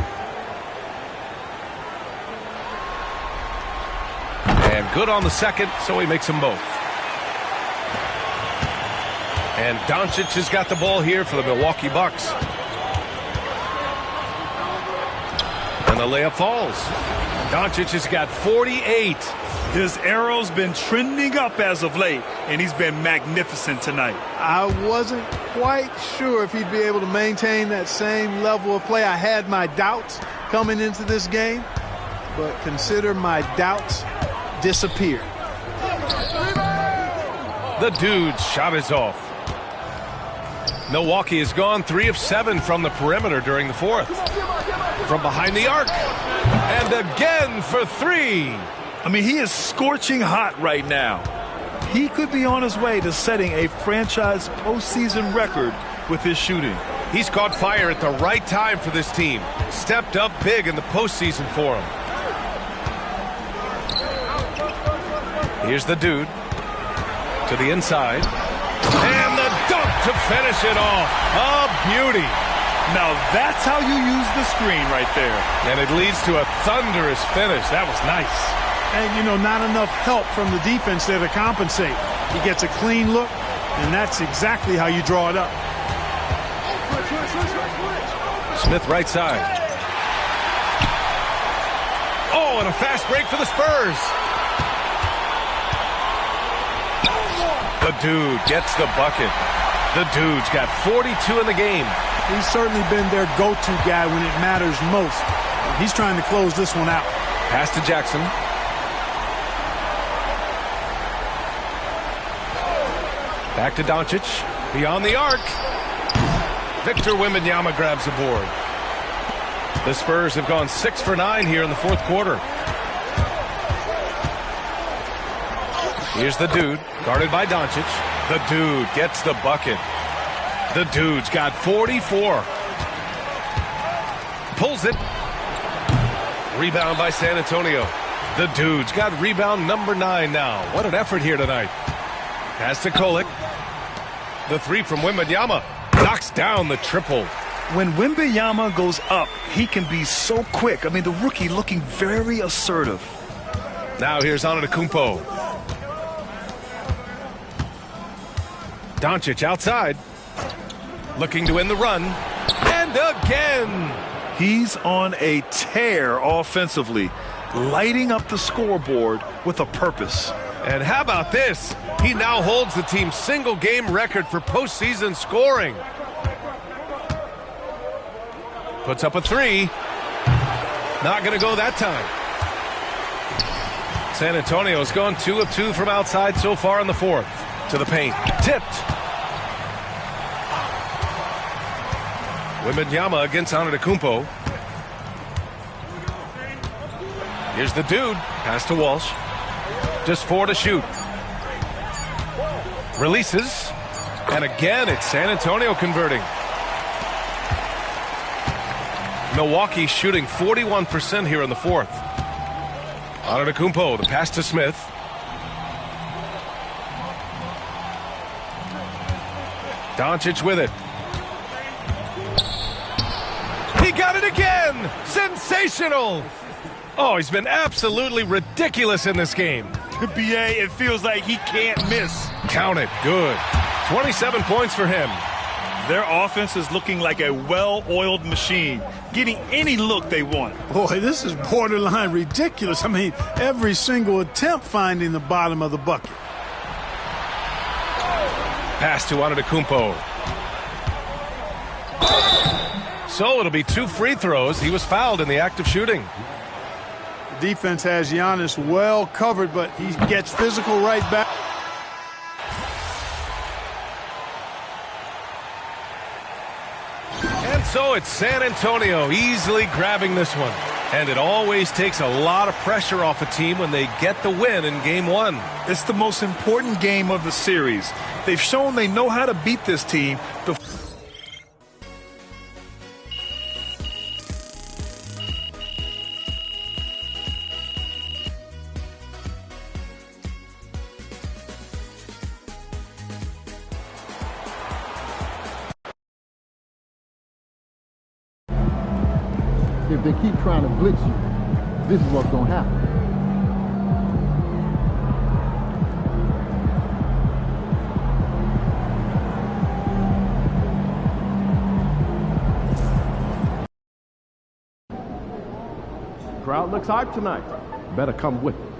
N: And good on the second, so he makes them both. And Doncic has got the ball here for the Milwaukee Bucks. the layup falls. Doncic has got 48.
O: His arrow's been trending up as of late, and he's been magnificent tonight.
Q: I wasn't quite sure if he'd be able to maintain that same level of play. I had my doubts coming into this game, but consider my doubts disappeared.
N: The dude's shot is off. Milwaukee has gone 3 of 7 from the perimeter during the fourth. From behind the arc. And again for 3.
O: I mean, he is scorching hot right now. He could be on his way to setting a franchise postseason record with his shooting.
N: He's caught fire at the right time for this team. Stepped up big in the postseason for him. Here's the dude. To the inside. And the dunk to finish it off. A beauty.
O: Now that's how you use the screen right there.
N: And it leads to a thunderous finish. That was nice.
Q: And, you know, not enough help from the defense there to compensate. He gets a clean look, and that's exactly how you draw it up.
N: Smith right side. Oh, and a fast break for the Spurs. The dude gets the bucket. The dude's got 42 in the game.
Q: He's certainly been their go-to guy when it matters most. He's trying to close this one out.
N: Pass to Jackson. Back to Doncic. Beyond the arc. Victor Wembanyama grabs the board. The Spurs have gone 6 for 9 here in the fourth quarter. Here's the dude, guarded by Doncic. The dude gets the bucket. The dude's got 44. Pulls it. Rebound by San Antonio. The dude's got rebound number 9 now. What an effort here tonight. Pass to Kolek. The 3 from Wembanyama. Knocks down the triple.
O: When Wembanyama goes up, he can be so quick. I mean, the rookie looking very assertive.
N: Now here's Antetokounmpo. Doncic outside. Looking to win the run. And again.
O: He's on a tear offensively, lighting up the scoreboard with a purpose.
N: And how about this? He now holds the team's single-game record for postseason scoring. Puts up a 3. Not going to go that time. San Antonio's gone 2 of 2 from outside so far in the fourth. To the paint. Tipped. Wembanyama against Antetokounmpo. Here's the dude. Pass to Walsh. Just 4 to shoot. Releases. And again, it's San Antonio converting. Milwaukee shooting 41% here in the fourth. Antetokounmpo, the pass to Smith. Doncic with it. He got it again! Sensational! Oh, he's been absolutely ridiculous in this game.
O: BA, it feels like he can't miss.
N: Count it. Good. 27 points for him.
O: Their offense is looking like a well-oiled machine, getting any look they want.
Q: Boy, this is borderline ridiculous. I mean, every single attempt finding the bottom of the bucket.
N: Pass to Antetokounmpo. So it'll be 2 free throws. He was fouled in the act of shooting.
Q: The defense has Giannis well covered, but he gets physical right back.
N: And so it's San Antonio easily grabbing this one. And it always takes a lot of pressure off a team when they get the win in game 1.
O: It's the most important game of the series. They've shown they know how to beat this team.
A: If they keep trying to blitz you, this is what's going to happen.
K: Crowd looks hyped tonight. Better come with it.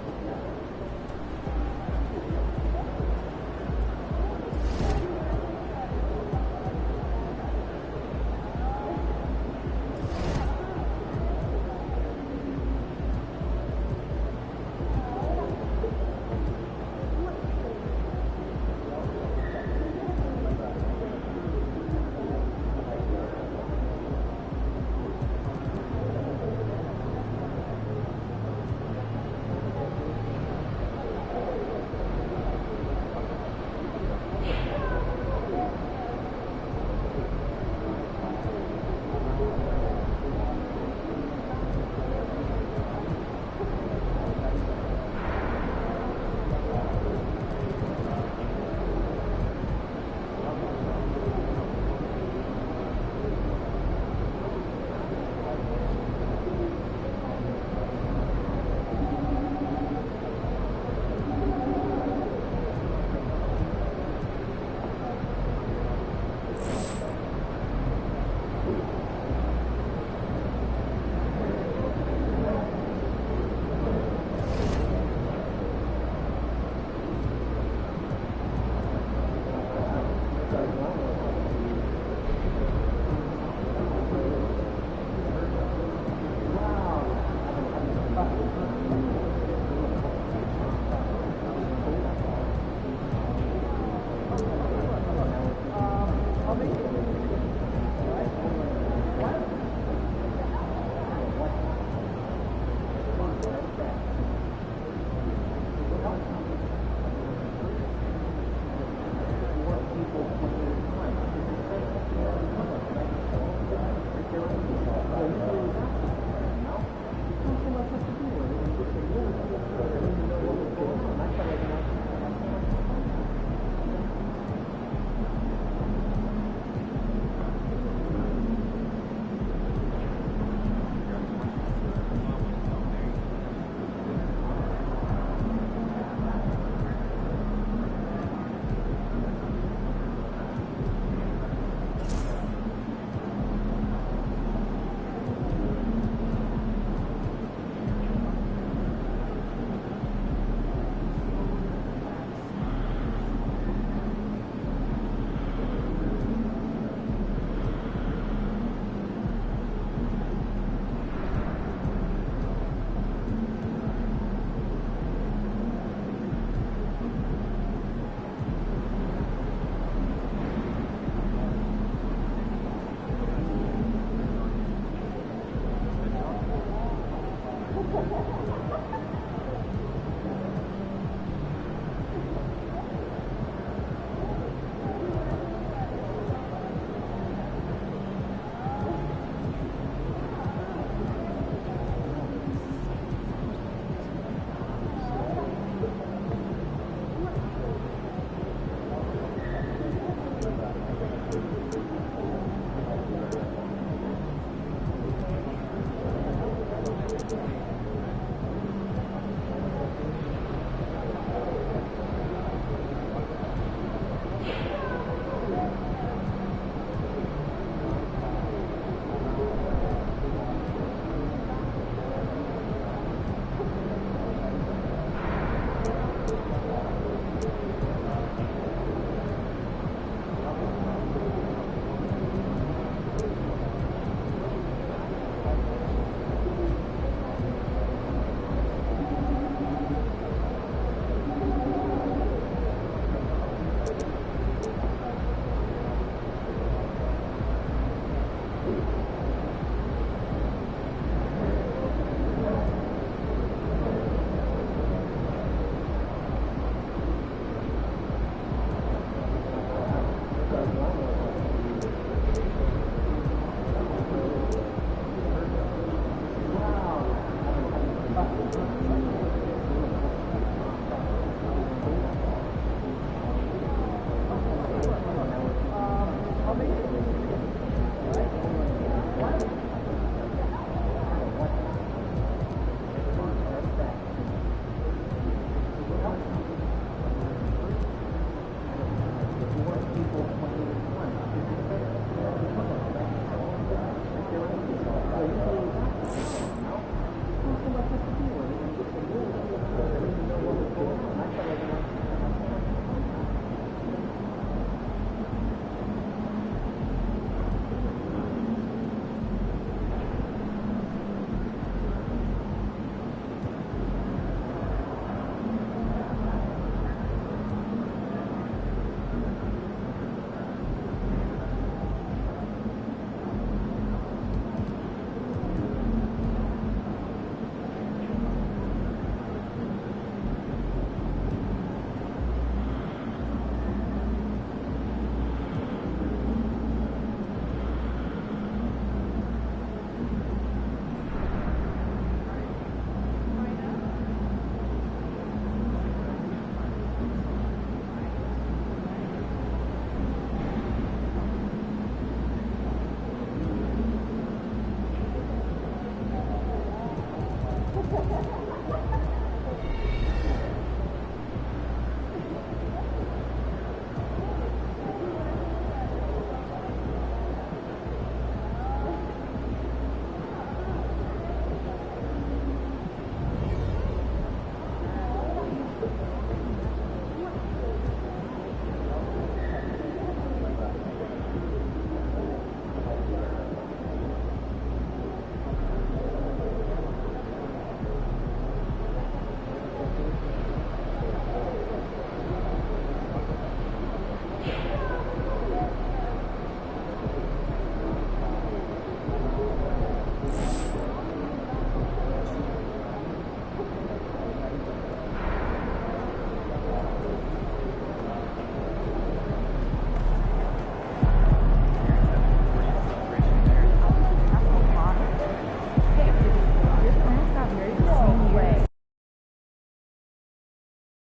R: I'll make it